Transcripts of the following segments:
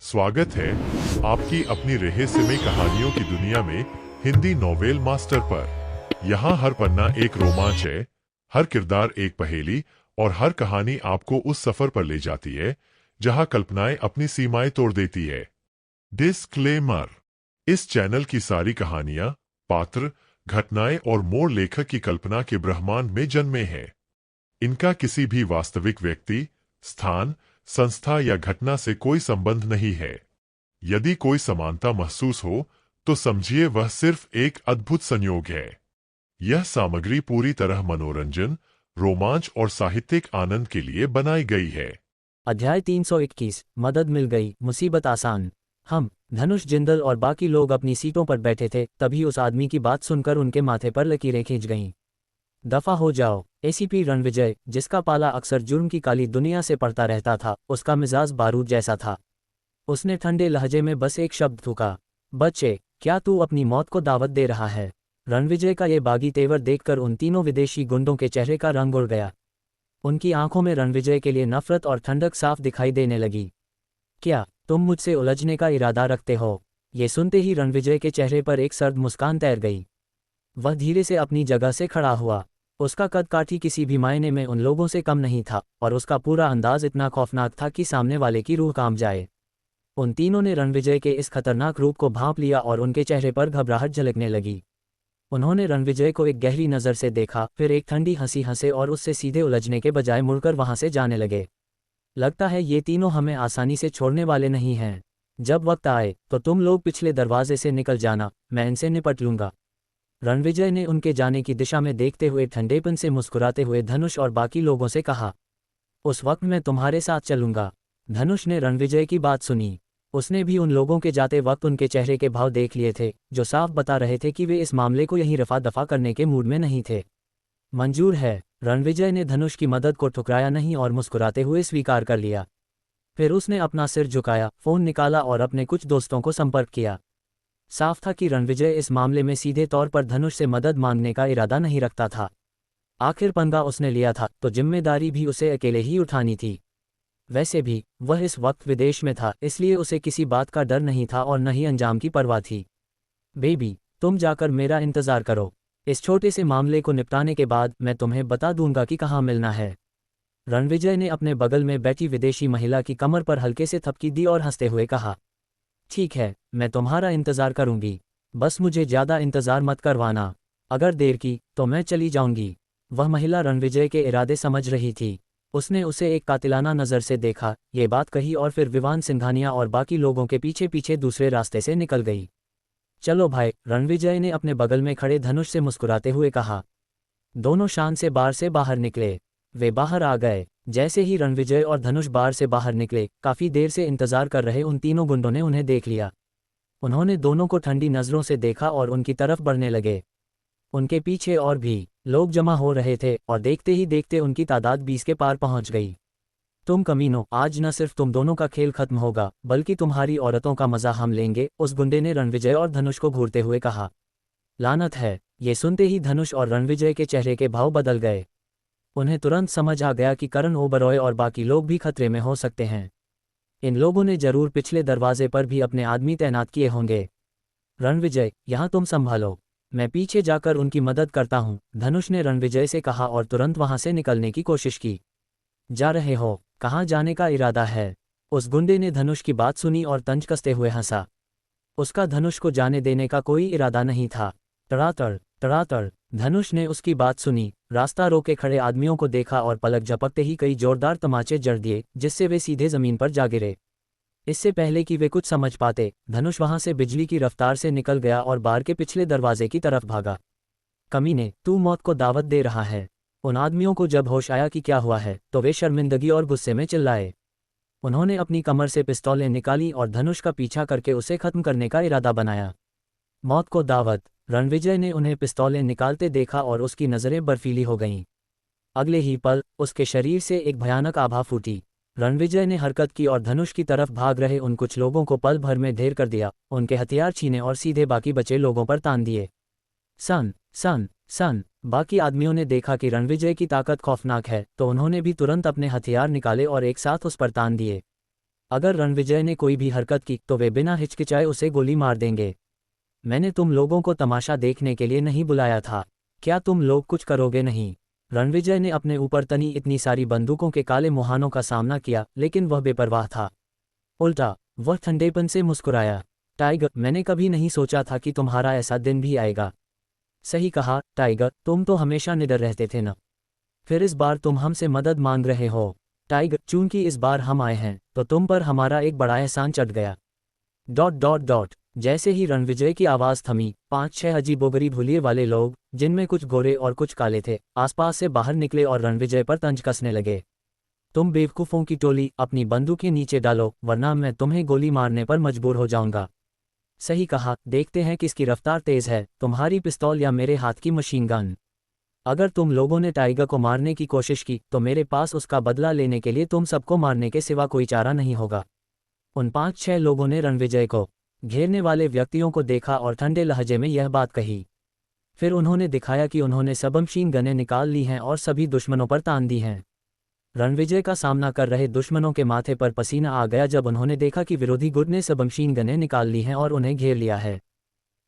स्वागत है आपकी अपनी रहस्यमय कहानियों की दुनिया में हिंदी नॉवेल मास्टर पर। यहाँ हर पन्ना एक रोमांच है, हर किरदार एक पहेली और हर कहानी आपको उस सफर पर ले जाती है जहाँ कल्पनाएं अपनी सीमाएं तोड़ देती है। डिस्क्लेमर: इस चैनल की सारी कहानियां, पात्र, घटनाएं और मोड़ लेखक की कल्पना के ब्रह्मांड में जन्मे हैं। इनका किसी भी वास्तविक व्यक्ति, स्थान, संस्था या घटना से कोई संबंध नहीं है। यदि कोई समानता महसूस हो तो समझिए वह सिर्फ एक अद्भुत संयोग है। यह सामग्री पूरी तरह मनोरंजन, रोमांच और साहित्यिक आनंद के लिए बनाई गई है। अध्याय 321 मदद मिल गई, मुसीबत आसान। हम धनुष, जिंदल और बाकी लोग अपनी सीटों पर बैठे थे, तभी उस आदमी की बात सुनकर उनके माथे पर लकीरें खींच गईं। दफा हो जाओ। एसीपी रणविजय, जिसका पाला अक्सर जुर्म की काली दुनिया से पड़ता रहता था, उसका मिजाज बारूद जैसा था। उसने ठंडे लहजे में बस एक शब्द थूका, बच्चे, क्या तू अपनी मौत को दावत दे रहा है? रणविजय का ये बागी तेवर देखकर उन तीनों विदेशी गुंडों के चेहरे का रंग उड़ गया। उनकी आंखों में रणविजय के लिए नफरत और ठंडक साफ दिखाई देने लगी। क्या तुम मुझसे उलझने का इरादा रखते हो? ये सुनते ही रणविजय के चेहरे पर एक सर्द मुस्कान तैर गई। वह धीरे से अपनी जगह से खड़ा हुआ। उसका कद काठी किसी भी मायने में उन लोगों से कम नहीं था और उसका पूरा अंदाज इतना खौफनाक था कि सामने वाले की रूह कांप जाए। उन तीनों ने रणविजय के इस खतरनाक रूप को भांप लिया और उनके चेहरे पर घबराहट झलकने लगी। उन्होंने रणविजय को एक गहरी नज़र से देखा, फिर एक ठंडी हंसी हंसे और उससे सीधे उलझने के बजाय मुड़कर वहां से जाने लगे। लगता है ये तीनों हमें आसानी से छोड़ने वाले नहीं हैं। जब वक्त आए तो तुम लोग पिछले दरवाजे से निकल जाना, मैं इनसे निपट लूंगा। रणविजय ने उनके जाने की दिशा में देखते हुए ठंडेपन से मुस्कुराते हुए धनुष और बाकी लोगों से कहा, उस वक्त मैं तुम्हारे साथ चलूंगा। धनुष ने रणविजय की बात सुनी। उसने भी उन लोगों के जाते वक्त उनके चेहरे के भाव देख लिए थे, जो साफ बता रहे थे कि वे इस मामले को यहीं रफा दफा करने के मूड में नहीं थे। मंजूर है। रणविजय ने धनुष की मदद को ठुकराया नहीं और मुस्कुराते हुए स्वीकार कर लिया। फिर उसने अपना सिर झुकाया, फोन निकाला और अपने कुछ दोस्तों को संपर्क किया। साफ था कि रणविजय इस मामले में सीधे तौर पर धनुष से मदद मांगने का इरादा नहीं रखता था। आखिर पंगा उसने लिया था तो जिम्मेदारी भी उसे अकेले ही उठानी थी। वैसे भी वह इस वक्त विदेश में था, इसलिए उसे किसी बात का डर नहीं था और न ही अंजाम की परवाह थी। बेबी, तुम जाकर मेरा इंतजार करो। इस छोटे से मामले को निपटाने के बाद मैं तुम्हें बता दूंगा कि कहाँ मिलना है। रणविजय ने अपने बगल में बैठी विदेशी महिला की कमर पर हल्के से थपकी दी और हंसते हुए कहा, ठीक है, मैं तुम्हारा इंतजार करूंगी। बस मुझे ज्यादा इंतजार मत करवाना। अगर देर की तो मैं चली जाऊंगी। वह महिला रणविजय के इरादे समझ रही थी। उसने उसे एक कातिलाना नज़र से देखा, ये बात कही और फिर विवान सिंघानिया और बाकी लोगों के पीछे पीछे दूसरे रास्ते से निकल गई। चलो भाई, रणविजय ने अपने बगल में खड़े धनुष से मुस्कुराते हुए कहा। दोनों शान से बार से बाहर निकले। वे बाहर आ गए। जैसे ही रणविजय और धनुष बार से बाहर निकले, काफी देर से इंतजार कर रहे उन तीनों गुंडों ने उन्हें देख लिया। उन्होंने दोनों को ठंडी नजरों से देखा और उनकी तरफ बढ़ने लगे। उनके पीछे और भी लोग जमा हो रहे थे और देखते ही देखते उनकी तादाद 20 के पार पहुंच गई। तुम कमीनों, आज न सिर्फ तुम दोनों का खेल खत्म होगा, बल्कि तुम्हारी औरतों का मजा हम लेंगे, उस गुंडे ने रणविजय और धनुष को घूरते हुए कहा। लानत है। ये सुनते ही धनुष और रणविजय के चेहरे के भाव बदल गए। उन्हें तुरंत समझ आ गया कि करण ओबरॉय और बाकी लोग भी खतरे में हो सकते हैं। इन लोगों ने जरूर पिछले दरवाजे पर भी अपने आदमी तैनात किए होंगे। रणविजय, यहाँ तुम संभालो, मैं पीछे जाकर उनकी मदद करता हूँ, धनुष ने रणविजय से कहा और तुरंत वहां से निकलने की कोशिश की। जा रहे हो? कहाँ जाने का इरादा है? उस गुंडे ने धनुष की बात सुनी और तंज कसते हुए हंसा। उसका धनुष को जाने देने का कोई इरादा नहीं था। तड़ातड़ तड़ातड़ धनुष ने उसकी बात सुनी, रास्ता रोके खड़े आदमियों को देखा और पलक झपकते ही कई जोरदार तमाचे जड़ दिए, जिससे वे सीधे जमीन पर जा गिरे। इससे पहले कि वे कुछ समझ पाते, धनुष वहां से बिजली की रफ्तार से निकल गया और बार के पिछले दरवाजे की तरफ भागा। कमीने, तू मौत को दावत दे रहा है। उन आदमियों को जब होश आया कि क्या हुआ है तो वे शर्मिंदगी और गुस्से में चिल्लाए। उन्होंने अपनी कमर से पिस्तौलें निकाली और धनुष का पीछा करके उसे खत्म करने का इरादा बनाया। मौत को दावत। रणविजय ने उन्हें पिस्तौलें निकालते देखा और उसकी नज़रें बर्फीली हो गईं। अगले ही पल उसके शरीर से एक भयानक आभा फूटी। रणविजय ने हरकत की और धनुष की तरफ भाग रहे उन कुछ लोगों को पल भर में ढेर कर दिया, उनके हथियार छीने और सीधे बाकी बचे लोगों पर तान दिए। सन सन सन बाकी आदमियों ने देखा कि रणविजय की ताकत खौफनाक है, तो उन्होंने भी तुरंत अपने हथियार निकाले और एक साथ उस पर तान दिए। अगर रणविजय ने कोई भी हरकत की तो वे बिना हिचकिचाए उसे गोली मार देंगे। मैंने तुम लोगों को तमाशा देखने के लिए नहीं बुलाया था। क्या तुम लोग कुछ करोगे नहीं? रणविजय ने अपने ऊपर तनी इतनी सारी बंदूकों के काले मुहानों का सामना किया, लेकिन वह बेपरवाह था। उल्टा वह ठंडेपन से मुस्कुराया। टाइगर, मैंने कभी नहीं सोचा था कि तुम्हारा ऐसा दिन भी आएगा। सही कहा टाइगर, तुम तो हमेशा निडर रहते थे न। फिर इस बार तुम हमसे मदद मांग रहे हो। टाइगर, चूंकि इस बार हम आए हैं तो तुम पर हमारा एक बड़ा एहसान चढ़ गया। Dot dot dot. जैसे ही रणविजय की आवाज़ थमी, 5-6 अजीबोगरीब हुलिये वाले लोग, जिनमें कुछ गोरे और कुछ काले थे, आसपास से बाहर निकले और रणविजय पर तंज कसने लगे। तुम बेवकूफ़ों की टोली, अपनी बंदूकें नीचे डालो, वरना मैं तुम्हें गोली मारने पर मजबूर हो जाऊंगा। सही कहा, देखते हैं किसकी रफ्तार तेज है, तुम्हारी पिस्तौल या मेरे हाथ की मशीन गन। अगर तुम लोगों ने टाइगर को मारने की कोशिश की तो मेरे पास उसका बदला लेने के लिए तुम सबको मारने के सिवा कोई चारा नहीं होगा। उन 5-6 लोगों ने रणविजय को घेरने वाले व्यक्तियों को देखा और ठंडे लहजे में यह बात कही। फिर उन्होंने दिखाया कि उन्होंने सबमशीन गनें निकाल ली हैं और सभी दुश्मनों पर तान दी हैं। रणविजय का सामना कर रहे दुश्मनों के माथे पर पसीना आ गया जब उन्होंने देखा कि विरोधी गुट ने सबमशीन गनें निकाल ली हैं और उन्हें घेर लिया है।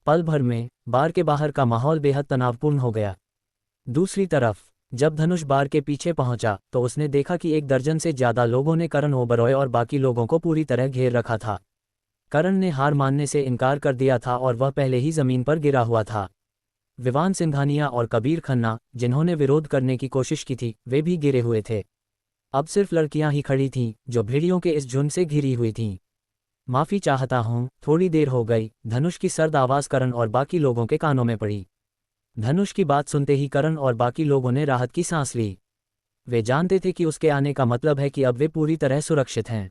पल भर में बार के बाहर का माहौल बेहद तनावपूर्ण हो गया। दूसरी तरफ जब धनुष बार के पीछे पहुंचा तो उसने देखा कि 1 दर्जन से ज्यादा लोगों ने करण ओबरॉय और बाकी लोगों को पूरी तरह घेर रखा था। करण ने हार मानने से इनकार कर दिया था और वह पहले ही जमीन पर गिरा हुआ था। विवान सिंघानिया और कबीर खन्ना, जिन्होंने विरोध करने की कोशिश की थी, वे भी गिरे हुए थे। अब सिर्फ लड़कियां ही खड़ी थीं, जो भेड़ियों के इस झुंड से घिरी हुई थीं। माफी चाहता हूं, थोड़ी देर हो गई, धनुष की सर्द आवाज़ करण और बाकी लोगों के कानों में पड़ी। धनुष की बात सुनते ही करण और बाकी लोगों ने राहत की सांस ली। वे जानते थे कि उसके आने का मतलब है कि अब वे पूरी तरह सुरक्षित हैं।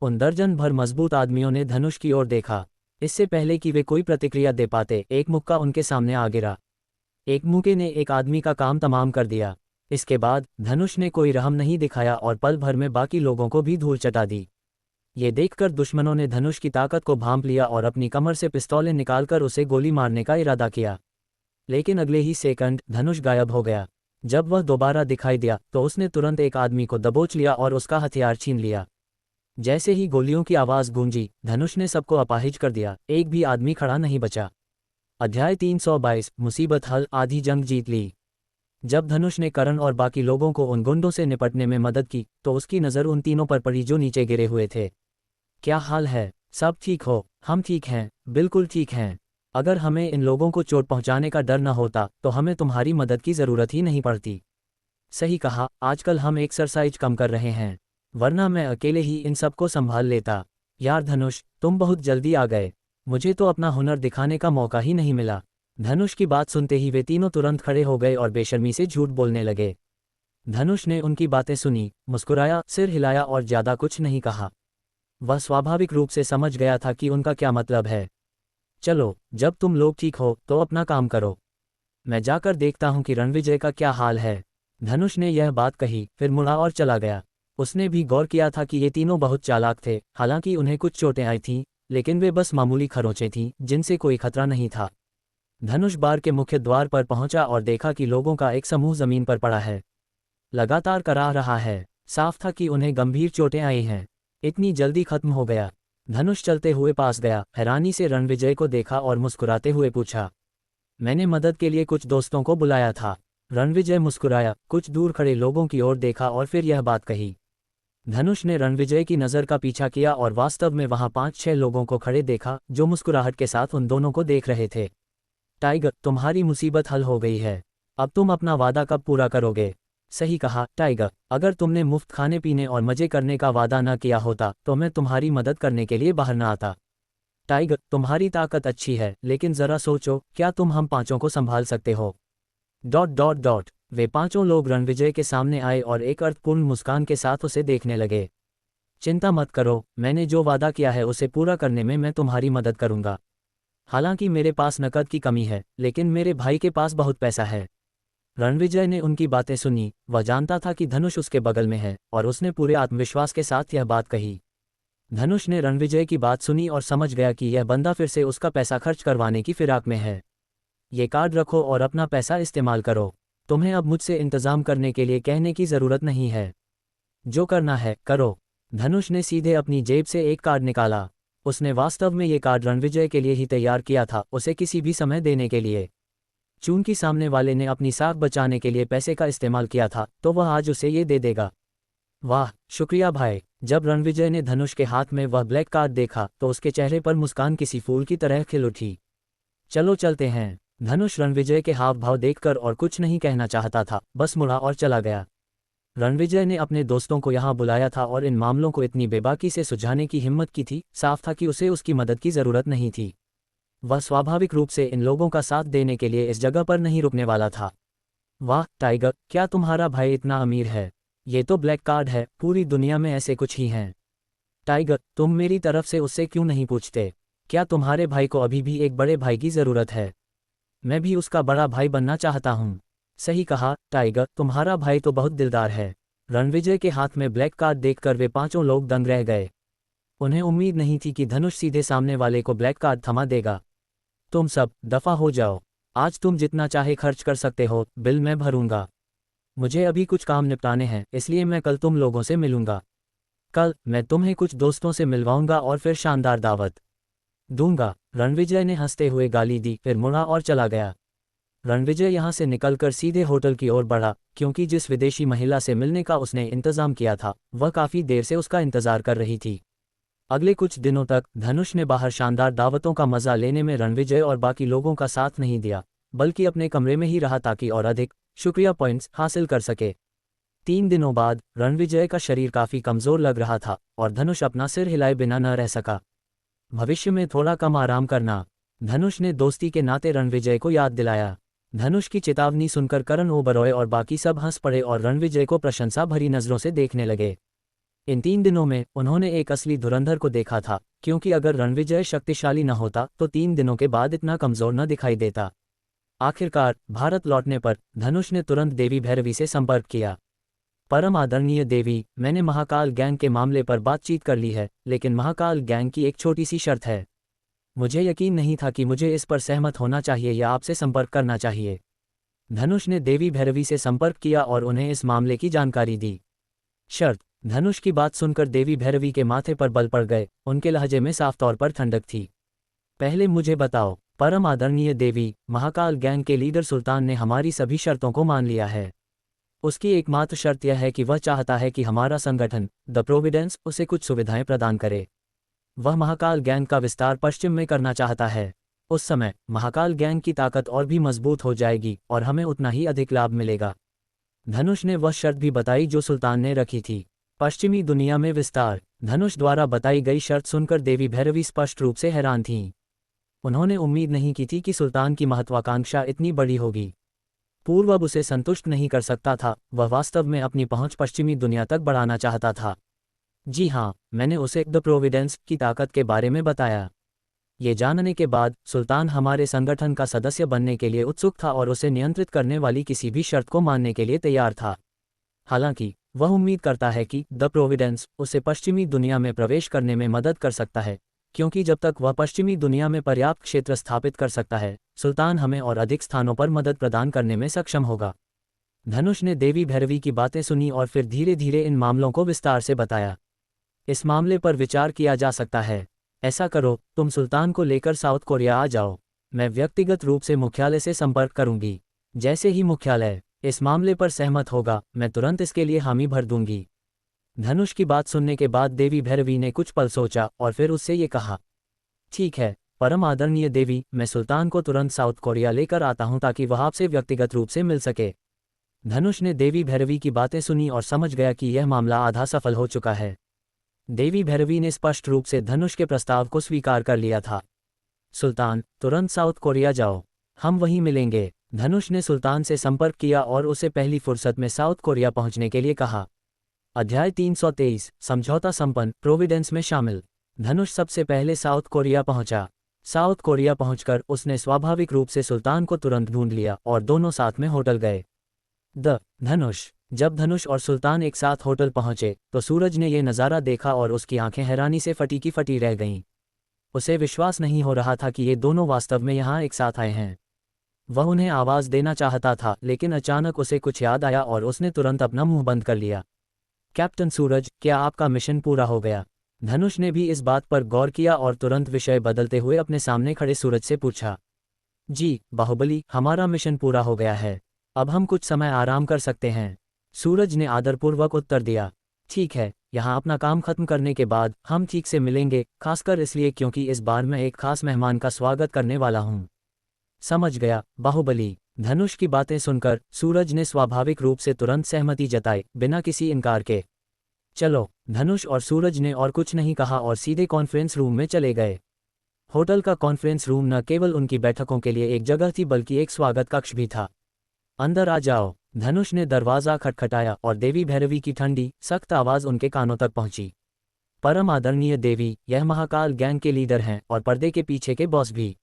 उन दर्जन भर मजबूत आदमियों ने धनुष की ओर देखा। इससे पहले कि वे कोई प्रतिक्रिया दे पाते, एक मुक्का उनके सामने आ गिरा। एक मुक्के ने एक आदमी का काम तमाम कर दिया। इसके बाद धनुष ने कोई रहम नहीं दिखाया और पल भर में बाकी लोगों को भी धूल चटा दी। ये देखकर दुश्मनों ने धनुष की ताकत को भांप लिया और अपनी कमर से पिस्तौलें निकालकर उसे गोली मारने का इरादा किया। लेकिन अगले ही सेकंड धनुष गायब हो गया। जब वह दोबारा दिखाई दिया तो उसने तुरंत एक आदमी को दबोच लिया और उसका हथियार छीन लिया। जैसे ही गोलियों की आवाज़ गूंजी, धनुष ने सबको अपाहिज कर दिया, एक भी आदमी खड़ा नहीं बचा। अध्याय 322 मुसीबत हल, आधी जंग जीत ली। जब धनुष ने करण और बाकी लोगों को उन गुंडों से निपटने में मदद की तो उसकी नज़र उन तीनों पर पड़ी जो नीचे गिरे हुए थे। क्या हाल है? सब ठीक हो? हम ठीक हैं, बिल्कुल ठीक हैं। अगर हमें इन लोगों को चोट पहुंचाने का डर न होता तो हमें तुम्हारी मदद की ज़रूरत ही नहीं पड़ती। सही कहा, आजकल हम एक्सरसाइज कम कर रहे हैं, वरना मैं अकेले ही इन सबको संभाल लेता। यार धनुष, तुम बहुत जल्दी आ गए, मुझे तो अपना हुनर दिखाने का मौका ही नहीं मिला। धनुष की बात सुनते ही वे तीनों तुरंत खड़े हो गए और बेशर्मी से झूठ बोलने लगे। धनुष ने उनकी बातें सुनी, मुस्कुराया, सिर हिलाया और ज़्यादा कुछ नहीं कहा। वह स्वाभाविक रूप से समझ गया था कि उनका क्या मतलब है। चलो, जब तुम लोग ठीक हो तो अपना काम करो, मैं जाकर देखता हूं कि रणविजय का क्या हाल है। धनुष ने यह बात कही, फिर मुड़ा और चला गया। उसने भी गौर किया था कि ये तीनों बहुत चालाक थे। हालांकि उन्हें कुछ चोटें आई थीं, लेकिन वे बस मामूली खरोंचें थीं जिनसे कोई खतरा नहीं था। धनुष बार के मुख्य द्वार पर पहुंचा और देखा कि लोगों का एक समूह जमीन पर पड़ा है, लगातार कराह रहा है। साफ था कि उन्हें गंभीर चोटें आई हैं। इतनी जल्दी खत्म हो गया? धनुष चलते हुए पास गया, हैरानी से रणविजय को देखा और मुस्कुराते हुए पूछा, मैंने मदद के लिए कुछ दोस्तों को बुलाया था। रणविजय मुस्कुराया, कुछ दूर खड़े लोगों की ओर देखा और फिर यह बात कही। धनुष ने रणविजय की नज़र का पीछा किया और वास्तव में वहां 5-6 लोगों को खड़े देखा जो मुस्कुराहट के साथ उन दोनों को देख रहे थे। टाइगर, तुम्हारी मुसीबत हल हो गई है। अब तुम अपना वादा कब पूरा करोगे? सही कहा टाइगर, अगर तुमने मुफ्त खाने पीने और मजे करने का वादा न किया होता तो मैं तुम्हारी मदद करने के लिए बाहर न आता। टाइगर, तुम्हारी ताकत अच्छी है, लेकिन जरा सोचो, क्या तुम हम पांचों को संभाल सकते हो? Dot dot dot. वे पांचों लोग रणविजय के सामने आए और एक अर्थपूर्ण मुस्कान के साथ उसे देखने लगे। चिंता मत करो, मैंने जो वादा किया है उसे पूरा करने में मैं तुम्हारी मदद करूंगा। हालांकि मेरे पास नकद की कमी है, लेकिन मेरे भाई के पास बहुत पैसा है। रणविजय ने उनकी बातें सुनी। वह जानता था कि धनुष उसके बगल में है और उसने पूरे आत्मविश्वास के साथ यह बात कही। धनुष ने रणविजय की बात सुनी और समझ गया कि यह बंदा फिर से उसका पैसा खर्च करवाने की फिराक में है। ये कार्ड रखो और अपना पैसा इस्तेमाल करो। तुम्हें अब मुझसे इंतजाम करने के लिए कहने की ज़रूरत नहीं है। जो करना है करो। धनुष ने सीधे अपनी जेब से एक कार्ड निकाला। उसने वास्तव में ये कार्ड रणविजय के लिए ही तैयार किया था, उसे किसी भी समय देने के लिए। चूंकि सामने वाले ने अपनी साख बचाने के लिए पैसे का इस्तेमाल किया था, तो वह आज उसे ये दे देगा। वाह, शुक्रिया भाई। जब रणविजय ने धनुष के हाथ में वह ब्लैक कार्ड देखा तो उसके चेहरे पर मुस्कान किसी फूल की तरह खिल उठी। चलो चलते हैं। धनुष रणविजय के हाव भाव देखकर और कुछ नहीं कहना चाहता था, बस मुड़ा और चला गया। रणविजय ने अपने दोस्तों को यहाँ बुलाया था और इन मामलों को इतनी बेबाकी से सुलझाने की हिम्मत की थी, साफ था कि उसे उसकी मदद की जरूरत नहीं थी। वह स्वाभाविक रूप से इन लोगों का साथ देने के लिए इस जगह पर नहीं रुकने वाला था। वाह टाइगर, क्या तुम्हारा भाई इतना अमीर है? ये तो ब्लैक कार्ड है, पूरी दुनिया में ऐसे कुछ ही हैं। टाइगर, तुम मेरी तरफ से उससे क्यों नहीं पूछते? क्या तुम्हारे भाई को अभी भी एक बड़े भाई की जरूरत है? मैं भी उसका बड़ा भाई बनना चाहता हूँ। सही कहा टाइगर, तुम्हारा भाई तो बहुत दिलदार है। रणविजय के हाथ में ब्लैक कार्ड देखकर वे पांचों लोग दंग रह गए। उन्हें उम्मीद नहीं थी कि धनुष सीधे सामने वाले को ब्लैक कार्ड थमा देगा। तुम सब दफा हो जाओ। आज तुम जितना चाहे खर्च कर सकते हो, बिल मैं भरूंगा। मुझे अभी कुछ काम निपटाने हैं, इसलिए मैं कल तुम लोगों से मिलूंगा। कल मैं तुम्हें कुछ दोस्तों से मिलवाऊंगा और फिर शानदार दावत दूंगा। रणविजय ने हंसते हुए गाली दी, फिर मुड़ा और चला गया। रणविजय यहाँ से निकलकर सीधे होटल की ओर बढ़ा, क्योंकि जिस विदेशी महिला से मिलने का उसने इंतजाम किया था वह काफ़ी देर से उसका इंतजार कर रही थी। अगले कुछ दिनों तक धनुष ने बाहर शानदार दावतों का मजा लेने में रणविजय और बाकी लोगों का साथ नहीं दिया, बल्कि अपने कमरे में ही रहा ताकि और अधिक शुक्रिया पॉइंट्स हासिल कर सके। 3 दिनों बाद रणविजय का शरीर काफ़ी कमज़ोर लग रहा था और धनुष अपना सिर हिलाए बिना न रह सका। भविष्य में थोड़ा कम आराम करना, धनुष ने दोस्ती के नाते रणविजय को याद दिलाया। धनुष की चेतावनी सुनकर करण ओबरॉय और बाकी सब हंस पड़े और रणविजय को प्रशंसा भरी नज़रों से देखने लगे। इन 3 दिनों में उन्होंने एक असली धुरंधर को देखा था, क्योंकि अगर रणविजय शक्तिशाली न होता तो 3 दिनों के बाद इतना कमज़ोर न दिखाई देता। आखिरकार भारत लौटने पर धनुष ने तुरंत देवी भैरवी से संपर्क किया। परम आदरणीय देवी, मैंने महाकाल गैंग के मामले पर बातचीत कर ली है, लेकिन महाकाल गैंग की एक छोटी सी शर्त है। मुझे यकीन नहीं था कि मुझे इस पर सहमत होना चाहिए या आपसे संपर्क करना चाहिए। धनुष ने देवी भैरवी से संपर्क किया और उन्हें इस मामले की जानकारी दी। शर्त? धनुष की बात सुनकर देवी भैरवी के माथे पर बल पड़ गए, उनके लहजे में साफ तौर पर ठंडक थी। पहले मुझे बताओ परम आदरणीय देवी, महाकाल गैंग के लीडर सुल्तान ने हमारी सभी शर्तों को मान लिया है। उसकी एकमात्र शर्त यह है कि वह चाहता है कि हमारा संगठन द प्रोविडेंस उसे कुछ सुविधाएं प्रदान करे। वह महाकाल गैंग का विस्तार पश्चिम में करना चाहता है। उस समय महाकाल गैंग की ताकत और भी मजबूत हो जाएगी और हमें उतना ही अधिक लाभ मिलेगा। धनुष ने वह शर्त भी बताई जो सुल्तान ने रखी थी, पश्चिमी दुनिया में विस्तार। धनुष द्वारा बताई गई शर्त सुनकर देवी भैरवी स्पष्ट रूप से हैरान थीं। उन्होंने उम्मीद नहीं की थी कि सुल्तान की महत्वाकांक्षा इतनी बड़ी होगी। पूर्व अब उसे संतुष्ट नहीं कर सकता था, वह वास्तव में अपनी पहुंच पश्चिमी दुनिया तक बढ़ाना चाहता था। जी हाँ, मैंने उसे द प्रोविडेंस की ताकत के बारे में बताया। ये जानने के बाद सुल्तान हमारे संगठन का सदस्य बनने के लिए उत्सुक था और उसे नियंत्रित करने वाली किसी भी शर्त को मानने के लिए तैयार था। हालांकि वह उम्मीद करता है कि द प्रोविडेंस उसे पश्चिमी दुनिया में प्रवेश करने में मदद कर सकता है, क्योंकि जब तक वह पश्चिमी दुनिया में पर्याप्त क्षेत्र स्थापित कर सकता है, सुल्तान हमें और अधिक स्थानों पर मदद प्रदान करने में सक्षम होगा। धनुष ने देवी भैरवी की बातें सुनी और फिर धीरे धीरे इन मामलों को विस्तार से बताया। इस मामले पर विचार किया जा सकता है। ऐसा करो, तुम सुल्तान को लेकर साउथ कोरिया आ जाओ। मैं व्यक्तिगत रूप से मुख्यालय से संपर्क करूंगी। जैसे ही मुख्यालय इस मामले पर सहमत होगा, मैं तुरंत इसके लिए हामी भर दूंगी। धनुष की बात सुनने के बाद देवी भैरवी ने कुछ पल सोचा और फिर उससे ये कहा, ठीक है परम आदरणीय देवी, मैं सुल्तान को तुरंत साउथ कोरिया लेकर आता हूं ताकि वह आपसे व्यक्तिगत रूप से मिल सके। धनुष ने देवी भैरवी की बातें सुनी और समझ गया कि यह मामला आधा सफल हो चुका है। देवी भैरवी ने स्पष्ट रूप से धनुष के प्रस्ताव को स्वीकार कर लिया था। सुल्तान, तुरंत साउथ कोरिया जाओ, हम वहीं मिलेंगे। धनुष ने सुल्तान से संपर्क किया और उसे पहली फुर्सत में साउथ कोरिया पहुंचने के लिए कहा। अध्याय 323, समझौता संपन्न, प्रोविडेंस में शामिल। धनुष सबसे पहले साउथ कोरिया पहुंचा। साउथ कोरिया पहुंचकर उसने स्वाभाविक रूप से सुल्तान को तुरंत ढूंढ लिया और दोनों साथ में होटल गए। धनुष। जब धनुष और सुल्तान एक साथ होटल पहुंचे तो सूरज ने यह नज़ारा देखा और उसकी आंखें हैरानी से फटी की फटी रह गईं। उसे विश्वास नहीं हो रहा था कि ये दोनों वास्तव में यहाँ एक साथ आए हैं। वह उन्हें आवाज़ देना चाहता था, लेकिन अचानक उसे कुछ याद आया और उसने तुरंत अपना मुंह बंद कर लिया। कैप्टन सूरज, क्या आपका मिशन पूरा हो गया? धनुष ने भी इस बात पर गौर किया और तुरंत विषय बदलते हुए अपने सामने खड़े सूरज से पूछा। जी बाहुबली, हमारा मिशन पूरा हो गया है। अब हम कुछ समय आराम कर सकते हैं। सूरज ने आदरपूर्वक उत्तर दिया। ठीक है, यहाँ अपना काम खत्म करने के बाद हम ठीक से मिलेंगे, खासकर इसलिए क्योंकि इस बार मैं एक खास मेहमान का स्वागत करने वाला हूँ। समझ गया बाहुबली। धनुष की बातें सुनकर सूरज ने स्वाभाविक रूप से तुरंत सहमति जताई, बिना किसी इनकार के। चलो, धनुष और सूरज ने और कुछ नहीं कहा और सीधे कॉन्फ्रेंस रूम में चले गए। होटल का कॉन्फ्रेंस रूम न केवल उनकी बैठकों के लिए एक जगह थी बल्कि एक स्वागत कक्ष भी था। अंदर आ जाओ। धनुष ने दरवाजा खटखटाया और देवी भैरवी की ठंडी सख्त आवाज उनके कानों तक पहुंची। परम आदरणीय देवी, यह महाकाल गैंग के लीडर हैं और पर्दे के पीछे के बॉस भी।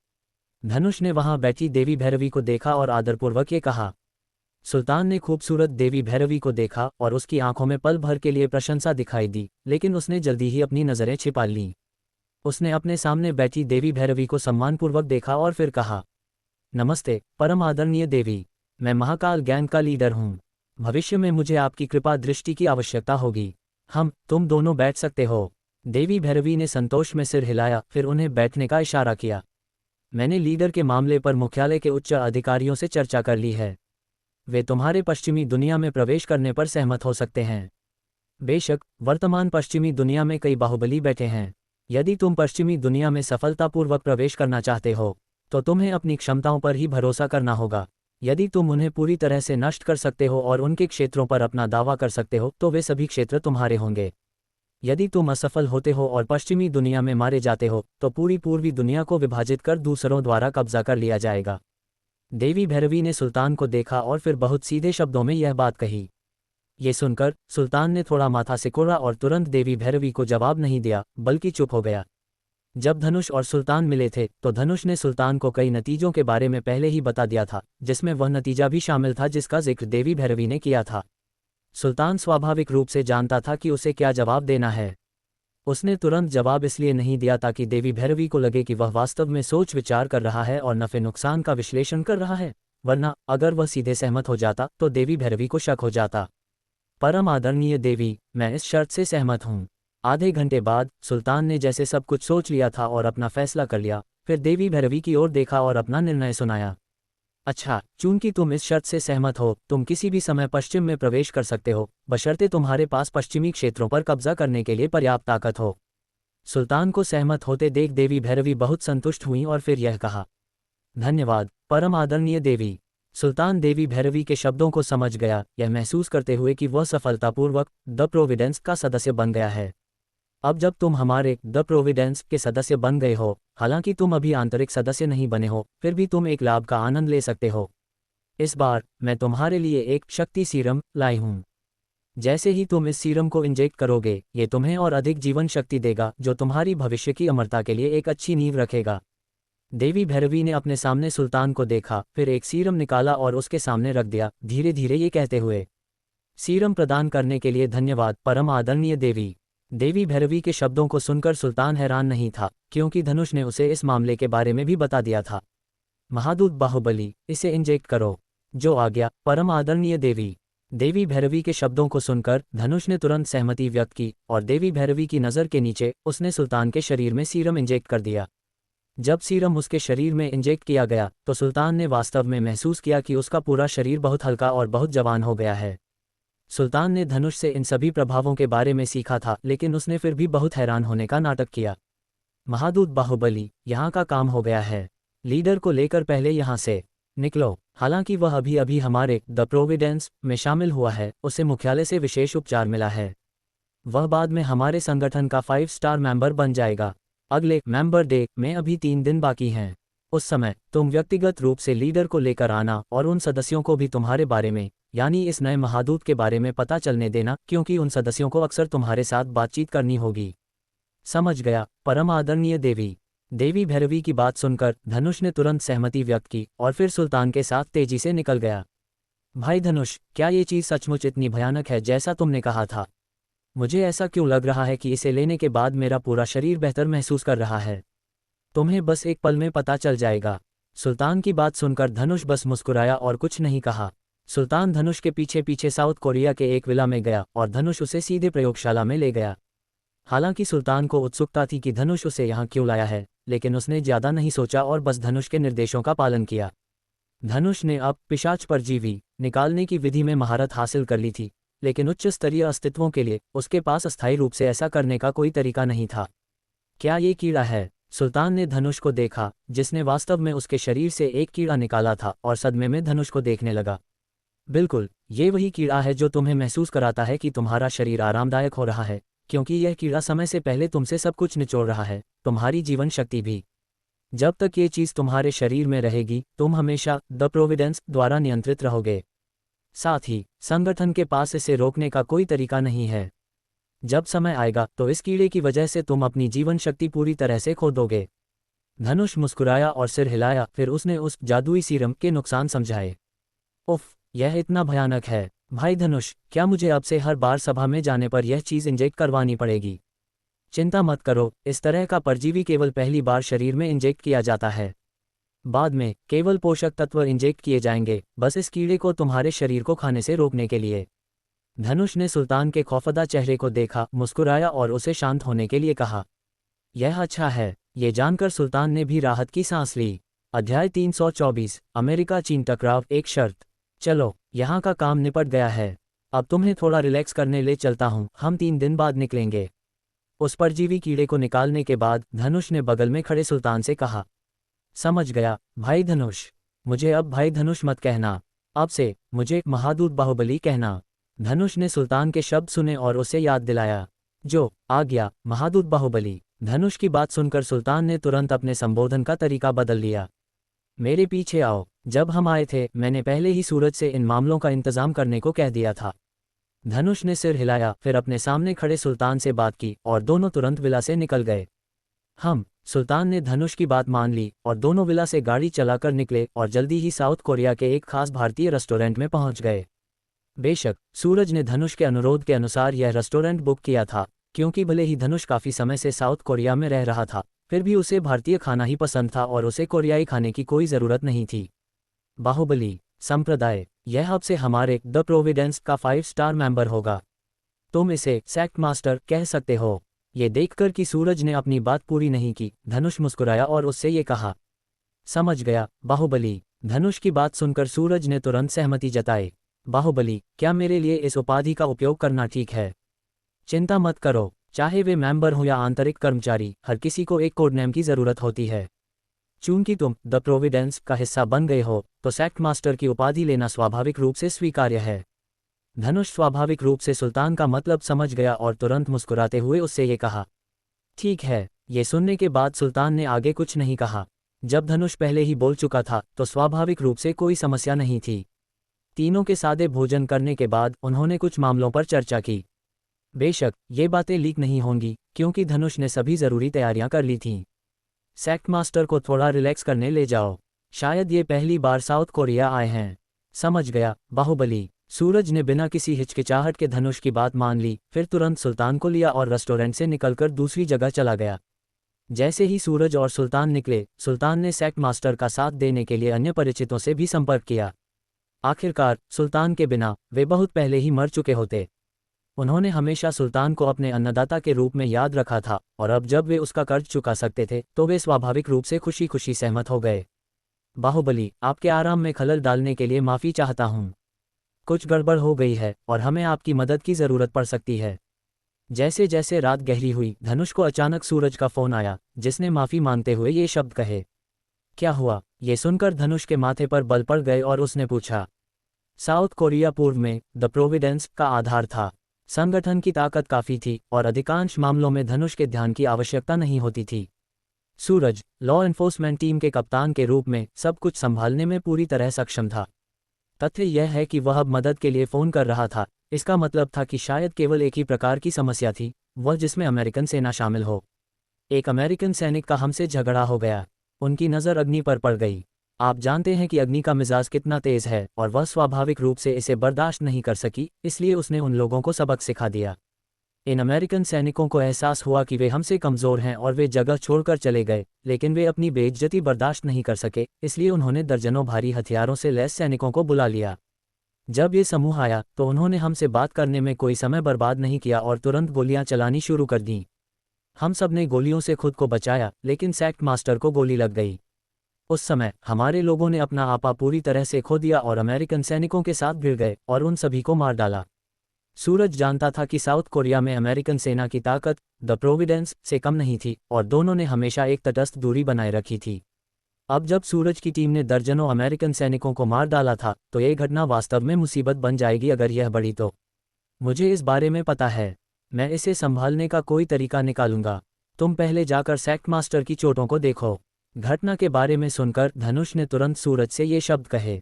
धनुष ने वहां बैठी देवी भैरवी को देखा और आदरपूर्वक ये कहा। सुल्तान ने खूबसूरत देवी भैरवी को देखा और उसकी आंखों में पल भर के लिए प्रशंसा दिखाई दी, लेकिन उसने जल्दी ही अपनी नजरें छिपा लीं। उसने अपने सामने बैठी देवी भैरवी को सम्मानपूर्वक देखा और फिर कहा, नमस्ते परम आदरणीय देवी, मैं महाकाल गैंग का लीडर हूँ। भविष्य में मुझे आपकी कृपा दृष्टि की आवश्यकता होगी। तुम दोनों बैठ सकते हो। देवी भैरवी ने संतोष में सिर हिलाया, फिर उन्हें बैठने का इशारा किया। मैंने लीडर के मामले पर मुख्यालय के उच्च अधिकारियों से चर्चा कर ली है। वे तुम्हारे पश्चिमी दुनिया में प्रवेश करने पर सहमत हो सकते हैं। बेशक, वर्तमान पश्चिमी दुनिया में कई बाहुबली बैठे हैं। यदि तुम पश्चिमी दुनिया में सफलतापूर्वक प्रवेश करना चाहते हो, तो तुम्हें अपनी क्षमताओं पर ही भरोसा करना होगा। यदि तुम उन्हें पूरी तरह से नष्ट कर सकते हो और उनके क्षेत्रों पर अपना दावा कर सकते हो, तो वे सभी क्षेत्र तुम्हारे होंगे। यदि तुम असफल होते हो और पश्चिमी दुनिया में मारे जाते हो, तो पूरी पूर्वी दुनिया को विभाजित कर दूसरों द्वारा कब्जा कर लिया जाएगा। देवी भैरवी ने सुल्तान को देखा और फिर बहुत सीधे शब्दों में यह बात कही। ये सुनकर सुल्तान ने थोड़ा माथा सिकोड़ा और तुरंत देवी भैरवी को जवाब नहीं दिया, बल्कि चुप हो गया। जब धनुष और सुल्तान मिले थे, तो धनुष ने सुल्तान को कई नतीजों के बारे में पहले ही बता दिया था, जिसमें वह नतीजा भी शामिल था जिसका जिक्र देवी भैरवी ने किया था। सुल्तान स्वाभाविक रूप से जानता था कि उसे क्या जवाब देना है। उसने तुरंत जवाब इसलिए नहीं दिया ताकि देवी भैरवी को लगे कि वह वास्तव में सोच विचार कर रहा है और नफे नुकसान का विश्लेषण कर रहा है, वरना अगर वह सीधे सहमत हो जाता तो देवी भैरवी को शक हो जाता। परम आदरणीय देवी, मैं इस शर्त से सहमत हूँ। आधे घंटे बाद सुल्तान ने जैसे सब कुछ सोच लिया था और अपना फैसला कर लिया, फिर देवी भैरवी की ओर देखा और अपना निर्णय सुनाया। अच्छा, चूंकि तुम इस शर्त से सहमत हो, तुम किसी भी समय पश्चिम में प्रवेश कर सकते हो, बशर्ते तुम्हारे पास पश्चिमी क्षेत्रों पर कब्जा करने के लिए पर्याप्त ताकत हो। सुल्तान को सहमत होते देख देवी भैरवी बहुत संतुष्ट हुई और फिर यह कहा, धन्यवाद परम आदरणीय देवी। सुल्तान देवी भैरवी के शब्दों को समझ गया, यह महसूस करते हुए कि वह सफलतापूर्वक द प्रोविडेंस का सदस्य बन गया है। अब जब तुम हमारे द प्रोविडेंस के सदस्य बन गए हो, हालांकि तुम अभी आंतरिक सदस्य नहीं बने हो, फिर भी तुम एक लाभ का आनंद ले सकते हो। इस बार मैं तुम्हारे लिए एक शक्ति सीरम लाई हूँ। जैसे ही तुम इस सीरम को इंजेक्ट करोगे, ये तुम्हें और अधिक जीवन शक्ति देगा, जो तुम्हारी भविष्य की अमरता के लिए एक अच्छी नींव रखेगा। देवी भैरवी ने अपने सामने सुल्तान को देखा, फिर एक सीरम निकाला और उसके सामने रख दिया, धीरे धीरे ये कहते हुए, सीरम प्रदान करने के लिए धन्यवाद परम आदरणीय देवी। देवी भैरवी के शब्दों को सुनकर सुल्तान हैरान नहीं था, क्योंकि धनुष ने उसे इस मामले के बारे में भी बता दिया था। महादूत बाहुबली, इसे इंजेक्ट करो। जो आ गया परम आदरणीय देवी। देवी भैरवी के शब्दों को सुनकर धनुष ने तुरंत सहमति व्यक्त की और देवी भैरवी की नज़र के नीचे उसने सुल्तान के शरीर में सीरम इंजेक्ट कर दिया। जब सीरम उसके शरीर में इंजेक्ट किया गया, तो सुल्तान ने वास्तव में महसूस किया कि उसका पूरा शरीर बहुत हल्का और बहुत जवान हो गया है। सुल्तान ने धनुष से इन सभी प्रभावों के बारे में सीखा था, लेकिन उसने फिर भी बहुत हैरान होने का नाटक किया। महादूत बाहुबली, यहाँ का काम हो गया है। लीडर को लेकर पहले यहाँ से निकलो। हालांकि वह अभी अभी हमारे द प्रोविडेंस में शामिल हुआ है, उसे मुख्यालय से विशेष उपचार मिला है। वह बाद में हमारे संगठन का 5 स्टार मेंबर बन जाएगा। अगले मेंबर डे में अभी 3 दिन बाकी हैं। उस समय तुम व्यक्तिगत रूप से लीडर को लेकर आना और उन सदस्यों को भी तुम्हारे बारे में, यानी इस नए महादूत के बारे में पता चलने देना, क्योंकि उन सदस्यों को अक्सर तुम्हारे साथ बातचीत करनी होगी। समझ गया परम आदरणीय देवी। देवी भैरवी की बात सुनकर धनुष ने तुरंत सहमति व्यक्त की और फिर सुल्तान के साथ तेजी से निकल गया। भाई धनुष, क्या ये चीज़ सचमुच इतनी भयानक है जैसा तुमने कहा था? मुझे ऐसा क्यों लग रहा है कि इसे लेने के बाद मेरा पूरा शरीर बेहतर महसूस कर रहा है। तुम्हें बस एक पल में पता चल जाएगा। सुल्तान की बात सुनकर धनुष बस मुस्कुराया और कुछ नहीं कहा। सुल्तान धनुष के पीछे पीछे साउथ कोरिया के एक विला में गया और धनुष उसे सीधे प्रयोगशाला में ले गया। हालांकि सुल्तान को उत्सुकता थी कि धनुष उसे यहाँ क्यों लाया है, लेकिन उसने ज्यादा नहीं सोचा और बस धनुष के निर्देशों का पालन किया। धनुष ने अब पिशाच परजीवी निकालने की विधि में महारत हासिल कर ली थी, लेकिन उच्च स्तरीय अस्तित्वों के लिए उसके पास अस्थायी रूप से ऐसा करने का कोई तरीका नहीं था। क्या ये कीड़ा है? सुल्तान ने धनुष को देखा, जिसने वास्तव में उसके शरीर से एक कीड़ा निकाला था, और सदमे में धनुष को देखने लगा। बिल्कुल, ये वही कीड़ा है जो तुम्हें महसूस कराता है कि तुम्हारा शरीर आरामदायक हो रहा है, क्योंकि यह कीड़ा समय से पहले तुमसे सब कुछ निचोड़ रहा है, तुम्हारी जीवन शक्ति भी। जब तक ये चीज़ तुम्हारे शरीर में रहेगी, तुम हमेशा द प्रोविडेंस द्वारा नियंत्रित रहोगे। साथ ही संगठन के पास इसे रोकने का कोई तरीका नहीं है। जब समय आएगा तो इस कीड़े की वजह से तुम अपनी जीवन शक्ति पूरी तरह से खो दोगे। धनुष मुस्कुराया और सिर हिलाया, फिर उसने उस जादुई सीरम के नुकसान समझाए। उफ, यह इतना भयानक है। भाई धनुष, क्या मुझे अब से हर बार सभा में जाने पर यह चीज़ इंजेक्ट करवानी पड़ेगी? चिंता मत करो, इस तरह का परजीवी केवल पहली बार शरीर में इंजेक्ट किया जाता है। बाद में केवल पोषक तत्व इंजेक्ट किए जाएंगे, बस इस कीड़े को तुम्हारे शरीर को खाने से रोकने के लिए। धनुष ने सुल्तान के खौफदा चेहरे को देखा, मुस्कुराया और उसे शांत होने के लिए कहा। यह अच्छा है। ये जानकर सुल्तान ने भी राहत की सांस ली। अध्याय 324 अमेरिका चीन टकराव, एक शर्त। चलो, यहाँ का काम निपट गया है, अब तुम्हें थोड़ा रिलैक्स करने ले चलता हूँ, हम 3 दिन बाद निकलेंगे। उस परजीवी कीड़े को निकालने के बाद धनुष ने बगल में खड़े सुल्तान से कहा। समझ गया भाई धनुष, मुझे अब भाई धनुष मत कहना, अब से मुझे महादूत बाहुबली कहना। धनुष ने सुल्तान के शब्द सुने और उसे याद दिलाया। जो आ गया महादूत बाहुबली। धनुष की बात सुनकर सुल्तान ने तुरंत अपने संबोधन का तरीका बदल लिया। मेरे पीछे आओ, जब हम आए थे मैंने पहले ही सूरज से इन मामलों का इंतजाम करने को कह दिया था। धनुष ने सिर हिलाया, फिर अपने सामने खड़े सुल्तान से बात की और दोनों तुरंत विला से निकल गए। सुल्तान ने धनुष की बात मान ली और दोनों विला से गाड़ी चलाकर निकले और जल्दी ही साउथ कोरिया के एक खास भारतीय रेस्टोरेंट में पहुंच गए। बेशक सूरज ने धनुष के अनुरोध के अनुसार यह रेस्टोरेंट बुक किया था, क्योंकि भले ही धनुष काफ़ी समय से साउथ कोरिया में रह रहा था, फिर भी उसे भारतीय खाना ही पसंद था और उसे कोरियाई खाने की कोई ज़रूरत नहीं थी। बाहुबली संप्रदाय, यह अब से हमारे द प्रोविडेंस का 5 स्टार मेंबर होगा। तुम इसे सेक्ट मास्टर कह सकते हो। ये देखकर कि सूरज ने अपनी बात पूरी नहीं की, धनुष मुस्कुराया और उससे ये कहा। समझ गया बाहुबली। धनुष की बात सुनकर सूरज ने तुरंत सहमति जताई। बाहुबली, क्या मेरे लिए इस उपाधि का उपयोग करना ठीक है? चिंता मत करो, चाहे वे मेंबर हो या आंतरिक कर्मचारी, हर किसी को एक कोड नेम की ज़रूरत होती है। चूंकि तुम द प्रोविडेंस का हिस्सा बन गए हो, तो सेक्ट मास्टर की उपाधि लेना स्वाभाविक रूप से स्वीकार्य है। धनुष स्वाभाविक रूप से सुल्तान का मतलब समझ गया और तुरंत मुस्कुराते हुए उससे ये कहा। ठीक है। ये सुनने के बाद सुल्तान ने आगे कुछ नहीं कहा। जब धनुष पहले ही बोल चुका था तो स्वाभाविक रूप से कोई समस्या नहीं थी। तीनों के सादे भोजन करने के बाद उन्होंने कुछ मामलों पर चर्चा की। बेशक ये बातें लीक नहीं होंगी, क्योंकि धनुष ने सभी ज़रूरी तैयारियां कर ली थीं। सेक्ट मास्टर को थोड़ा रिलैक्स करने ले जाओ, शायद ये पहली बार साउथ कोरिया आए हैं। समझ गया बाहुबली। सूरज ने बिना किसी हिचकिचाहट के धनुष की बात मान ली, फिर तुरंत सुल्तान को लिया और रेस्टोरेंट से निकलकर दूसरी जगह चला गया। जैसे ही सूरज और सुल्तान निकले, सुल्तान ने सेक्ट मास्टर का साथ देने के लिए अन्य परिचितों से भी संपर्क किया। आखिरकार सुल्तान के बिना वे बहुत पहले ही मर चुके होते। उन्होंने हमेशा सुल्तान को अपने अन्नदाता के रूप में याद रखा था, और अब जब वे उसका कर्ज चुका सकते थे तो वे स्वाभाविक रूप से खुशी खुशी सहमत हो गए। बाहुबली, आपके आराम में खलल डालने के लिए माफ़ी चाहता हूँ। कुछ गड़बड़ हो गई है और हमें आपकी मदद की ज़रूरत पड़ सकती है। जैसे जैसे रात गहरी हुई, धनुष को अचानक सूरज का फ़ोन आया, जिसने माफ़ी मांगते हुए ये शब्द कहे। क्या हुआ? ये सुनकर धनुष के माथे पर बल पड़ गए और उसने पूछा। साउथ कोरिया पूर्व में द प्रोविडेंस का आधार था। संगठन की ताकत काफ़ी थी और अधिकांश मामलों में धनुष के ध्यान की आवश्यकता नहीं होती थी। सूरज लॉ एन्फोर्समेंट टीम के कप्तान के रूप में सब कुछ संभालने में पूरी तरह सक्षम था। तथ्य यह है कि वह अब मदद के लिए फ़ोन कर रहा था। इसका मतलब था कि शायद केवल एक ही प्रकार की समस्या थी, वह जिसमें अमेरिकन सेना शामिल हो। एक अमेरिकन सैनिक का हमसे झगड़ा हो गया। उनकी नज़र अग्नि पर पड़ गई। आप जानते हैं कि अग्नि का मिजाज कितना तेज़ है, और वह स्वाभाविक रूप से इसे बर्दाश्त नहीं कर सकी, इसलिए उसने उन लोगों को सबक सिखा दिया। इन अमेरिकन सैनिकों को एहसास हुआ कि वे हमसे कमज़ोर हैं और वे जगह छोड़कर चले गए, लेकिन वे अपनी बेइज्जती बर्दाश्त नहीं कर सके, इसलिए उन्होंने दर्जनों भारी हथियारों से लैस सैनिकों को बुला लिया। जब ये समूह आया तो उन्होंने हमसे बात करने में कोई समय बर्बाद नहीं किया और तुरंत गोलियां चलानी शुरू कर दीं। हम सब ने गोलियों से खुद को बचाया, लेकिन सेक्ट मास्टर को गोली लग गई। उस समय हमारे लोगों ने अपना आपा पूरी तरह से खो दिया और अमेरिकन सैनिकों के साथ भिड़ गए और उन सभी को मार डाला। सूरज जानता था कि साउथ कोरिया में अमेरिकन सेना की ताकत द प्रोविडेंस से कम नहीं थी और दोनों ने हमेशा एक तटस्थ दूरी बनाए रखी थी। अब जब सूरज की टीम ने दर्जनों अमेरिकन सैनिकों को मार डाला था तो ये घटना वास्तव में मुसीबत बन जाएगी अगर यह बढ़ी तो। मुझे इस बारे में पता है, मैं इसे संभालने का कोई तरीका निकालूंगा। तुम पहले जाकर सेक्ट मास्टर की चोटों को देखो। घटना के बारे में सुनकर धनुष ने तुरंत सूरज से ये शब्द कहे।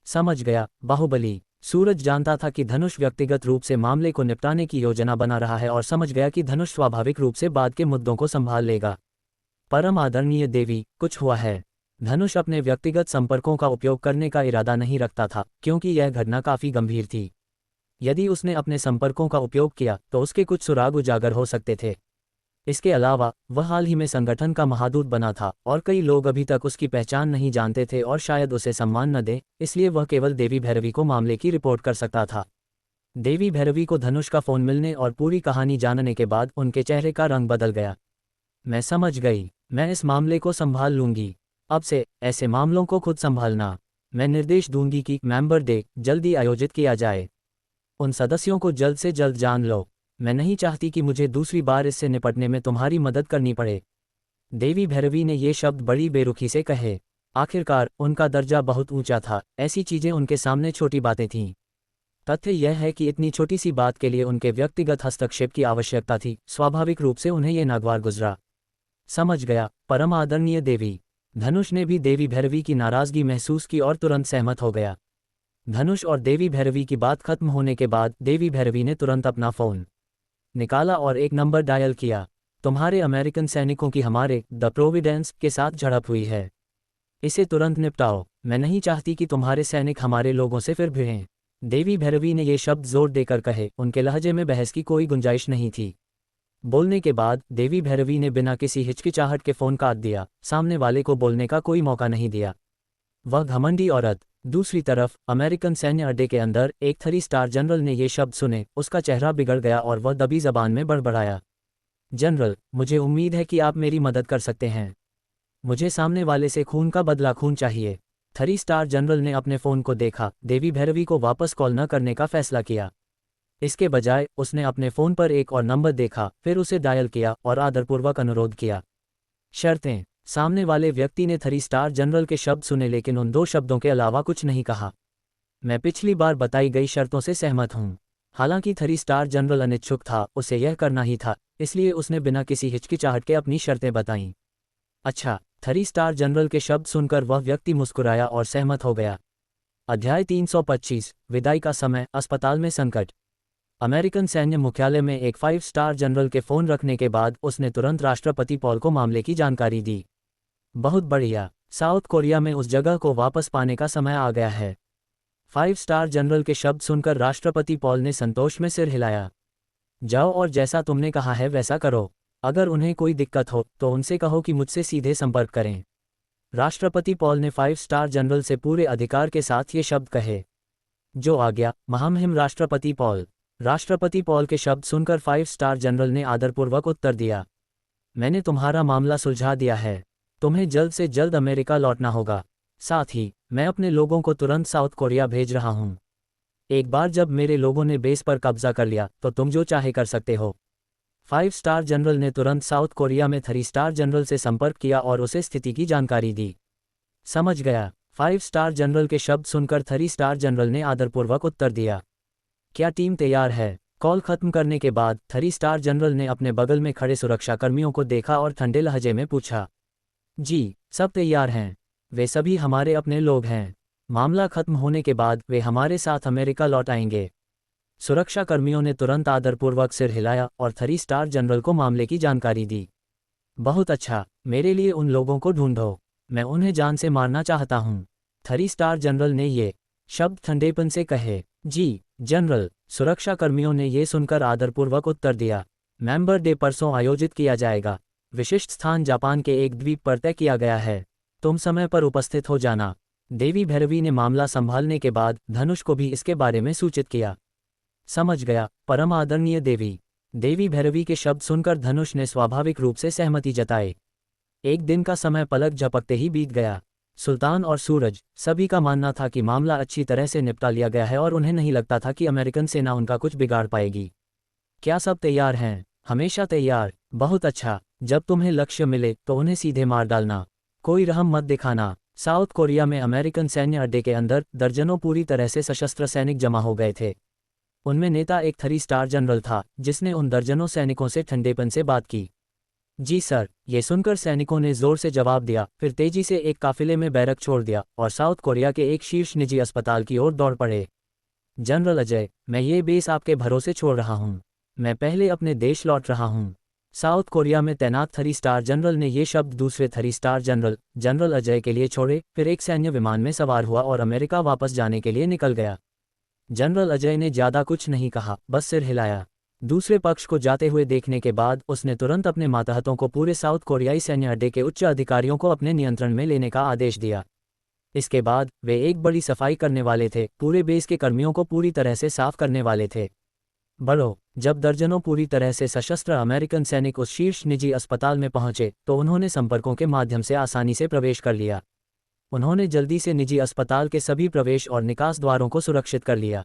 समझ गया बाहुबली। सूरज जानता था कि धनुष व्यक्तिगत रूप से मामले को निपटाने की योजना बना रहा है और समझ गया कि धनुष स्वाभाविक रूप से बाद के मुद्दों को संभाल लेगा। परम आदरणीय देवी, कुछ हुआ है। धनुष अपने व्यक्तिगत संपर्कों का उपयोग करने का इरादा नहीं रखता था क्योंकि यह घटना काफी गंभीर थी। यदि उसने अपने संपर्कों का उपयोग किया तो उसके कुछ सुराग उजागर हो सकते थे। इसके अलावा वह हाल ही में संगठन का महादूत बना था और कई लोग अभी तक उसकी पहचान नहीं जानते थे और शायद उसे सम्मान न दे, इसलिए वह केवल देवी भैरवी को मामले की रिपोर्ट कर सकता था। देवी भैरवी को धनुष का फोन मिलने और पूरी कहानी जानने के बाद उनके चेहरे का रंग बदल गया। मैं समझ गई, मैं इस मामले को संभाल लूंगी। अब से ऐसे मामलों को खुद संभालना। मैं निर्देश दूंगी कि मेंबर डे जल्दी आयोजित किया जाए। उन सदस्यों को जल्द से जल्द जान लो। मैं नहीं चाहती कि मुझे दूसरी बार इससे निपटने में तुम्हारी मदद करनी पड़े। देवी भैरवी ने ये शब्द बड़ी बेरुखी से कहे। आखिरकार उनका दर्जा बहुत ऊंचा था, ऐसी चीजें उनके सामने छोटी बातें थीं। तथ्य यह है कि इतनी छोटी सी बात के लिए उनके व्यक्तिगत हस्तक्षेप की आवश्यकता थी। स्वाभाविक रूप से उन्हें यह नागवार गुजरा। समझ गया परम आदरणीय देवी। धनुष ने भी देवी भैरवी की नाराजगी महसूस की और तुरंत सहमत हो गया। धनुष और देवी भैरवी की बात खत्म होने के बाद देवी भैरवी ने तुरंत अपना फोन निकाला और एक नंबर डायल किया। तुम्हारे अमेरिकन सैनिकों की हमारे द प्रोविडेंस के साथ झड़प हुई है। इसे तुरंत निपटाओ। मैं नहीं चाहती कि तुम्हारे सैनिक हमारे लोगों से फिर भिड़ें। देवी भैरवी ने ये शब्द जोर देकर कहे। उनके लहजे में बहस की कोई गुंजाइश नहीं थी। बोलने के बाद देवी भैरवी ने बिना किसी हिचकिचाहट के फोन काट दिया। सामने वाले को बोलने का कोई मौका नहीं दिया। वह घमंडी औरत। दूसरी तरफ अमेरिकन सैन्य अड्डे के अंदर एक 3 स्टार जनरल ने ये शब्द सुने। उसका चेहरा बिगड़ गया और वह दबी जबान में बड़बड़ाया। जनरल, मुझे उम्मीद है कि आप मेरी मदद कर सकते हैं। मुझे सामने वाले से खून का बदला खून चाहिए। 3 स्टार जनरल ने अपने फोन को देखा। देवी भैरवी को वापस कॉल न करने का फैसला किया। इसके बजाय उसने अपने फोन पर एक और नंबर देखा, फिर उसे डायल किया और आदरपूर्वक अनुरोध किया। शर्तें। सामने वाले व्यक्ति ने 3 स्टार जनरल के शब्द सुने लेकिन उन 2 शब्दों के अलावा कुछ नहीं कहा। मैं पिछली बार बताई गई शर्तों से सहमत हूं। हालांकि 3 स्टार जनरल अनिच्छुक था, उसे यह करना ही था, इसलिए उसने बिना किसी हिचकिचाहट के अपनी शर्तें बताईं। अच्छा। 3 स्टार जनरल के शब्द सुनकर वह व्यक्ति मुस्कुराया और सहमत हो गया। अध्याय 325 विदाई का समय। अस्पताल में संकट। अमेरिकन सैन्य मुख्यालय में एक 5 स्टार जनरल के फोन रखने के बाद उसने तुरंत राष्ट्रपति पॉल को मामले की जानकारी दी। बहुत बढ़िया। साउथ कोरिया में उस जगह को वापस पाने का समय आ गया है। 5 स्टार जनरल के शब्द सुनकर राष्ट्रपति पॉल ने संतोष में सिर हिलाया। जाओ और जैसा तुमने कहा है वैसा करो। अगर उन्हें कोई दिक्कत हो तो उनसे कहो कि मुझसे सीधे संपर्क करें। राष्ट्रपति पॉल ने 5 स्टार जनरल से पूरे अधिकार के साथ ये शब्द कहे। जो आज्ञा महामहिम राष्ट्रपति पॉल। राष्ट्रपति पॉल के शब्द सुनकर 5 स्टार जनरल ने आदरपूर्वक उत्तर दिया। मैंने तुम्हारा मामला सुलझा दिया है। तुम्हें जल्द से जल्द अमेरिका लौटना होगा। साथ ही मैं अपने लोगों को तुरंत साउथ कोरिया भेज रहा हूं। एक बार जब मेरे लोगों ने बेस पर कब्जा कर लिया तो तुम जो चाहे कर सकते हो। 5 स्टार जनरल ने तुरंत साउथ कोरिया में 3 स्टार जनरल से संपर्क किया और उसे स्थिति की जानकारी दी। समझ गया। 5 स्टार जनरल के शब्द सुनकर 3 स्टार जनरल ने आदरपूर्वक उत्तर दिया। क्या टीम तैयार है? कॉल खत्म करने के बाद 3 स्टार जनरल ने अपने बगल में खड़े सुरक्षाकर्मियों को देखा और ठंडे लहजे में पूछा। जी, सब तैयार हैं। वे सभी हमारे अपने लोग हैं। मामला खत्म होने के बाद वे हमारे साथ अमेरिका लौट आएंगे। सुरक्षाकर्मियों ने तुरंत आदरपूर्वक सिर हिलाया और 3 स्टार जनरल को मामले की जानकारी दी। बहुत अच्छा। मेरे लिए उन लोगों को ढूंढो। मैं उन्हें जान से मारना चाहता हूँ। 3 स्टार जनरल ने ये शब्द ठंडेपन से कहे। जी जनरल। सुरक्षाकर्मियों ने ये सुनकर आदरपूर्वक उत्तर दिया। मेंबर डे परसों आयोजित किया जाएगा। विशिष्ट स्थान जापान के एक द्वीप पर तय किया गया है। तुम समय पर उपस्थित हो जाना। देवी भैरवी ने मामला संभालने के बाद धनुष को भी इसके बारे में सूचित किया। समझ गया, परम आदरणीय देवी। देवी भैरवी के शब्द सुनकर धनुष ने स्वाभाविक रूप से सहमति जताई। एक दिन का समय पलक झपकते ही बीत गया। सुल्तान और सूरज सभी का मानना था कि मामला अच्छी तरह से निपटा लिया गया है और उन्हें नहीं लगता था कि अमेरिकन सेना उनका कुछ बिगाड़ पाएगी। क्या सब तैयार हैं? हमेशा तैयार। बहुत अच्छा। जब तुम्हें लक्ष्य मिले तो उन्हें सीधे मार डालना, कोई रहम मत दिखाना। साउथ कोरिया में अमेरिकन सैन्य अड्डे के अंदर दर्जनों पूरी तरह से सशस्त्र सैनिक जमा हो गए थे। उनमें नेता एक 3 स्टार जनरल था जिसने उन दर्जनों सैनिकों से ठंडेपन से बात की। जी सर, ये सुनकर सैनिकों ने जोर से जवाब दिया, फिर तेजी से एक काफिले में बैरक छोड़ दिया और साउथ कोरिया के एक शीर्ष निजी अस्पताल की ओर दौड़ पड़े। जनरल अजय, मैं ये बेस आपके भरोसे छोड़ रहा हूँ। मैं पहले अपने देश लौट रहा हूँ। साउथ कोरिया में तैनात 3 स्टार जनरल ने ये शब्द दूसरे 3 स्टार जनरल जनरल अजय के लिए छोड़े, फिर एक सैन्य विमान में सवार हुआ और अमेरिका वापस जाने के लिए निकल गया। जनरल अजय ने ज्यादा कुछ नहीं कहा, बस सिर हिलाया। दूसरे पक्ष को जाते हुए देखने के बाद उसने तुरंत अपने मातहतों को पूरे साउथ कोरियाई सैन्य अड्डे के उच्च अधिकारियों को अपने नियंत्रण में लेने का आदेश दिया। इसके बाद वे एक बड़ी सफाई करने वाले थे, पूरे बेस के कर्मियों को पूरी तरह से साफ करने वाले थे। बड़ो, जब दर्जनों पूरी तरह से सशस्त्र अमेरिकन सैनिक उस शीर्ष निजी अस्पताल में पहुंचे तो उन्होंने संपर्कों के माध्यम से आसानी से प्रवेश कर लिया। उन्होंने जल्दी से निजी अस्पताल के सभी प्रवेश और निकास द्वारों को सुरक्षित कर लिया।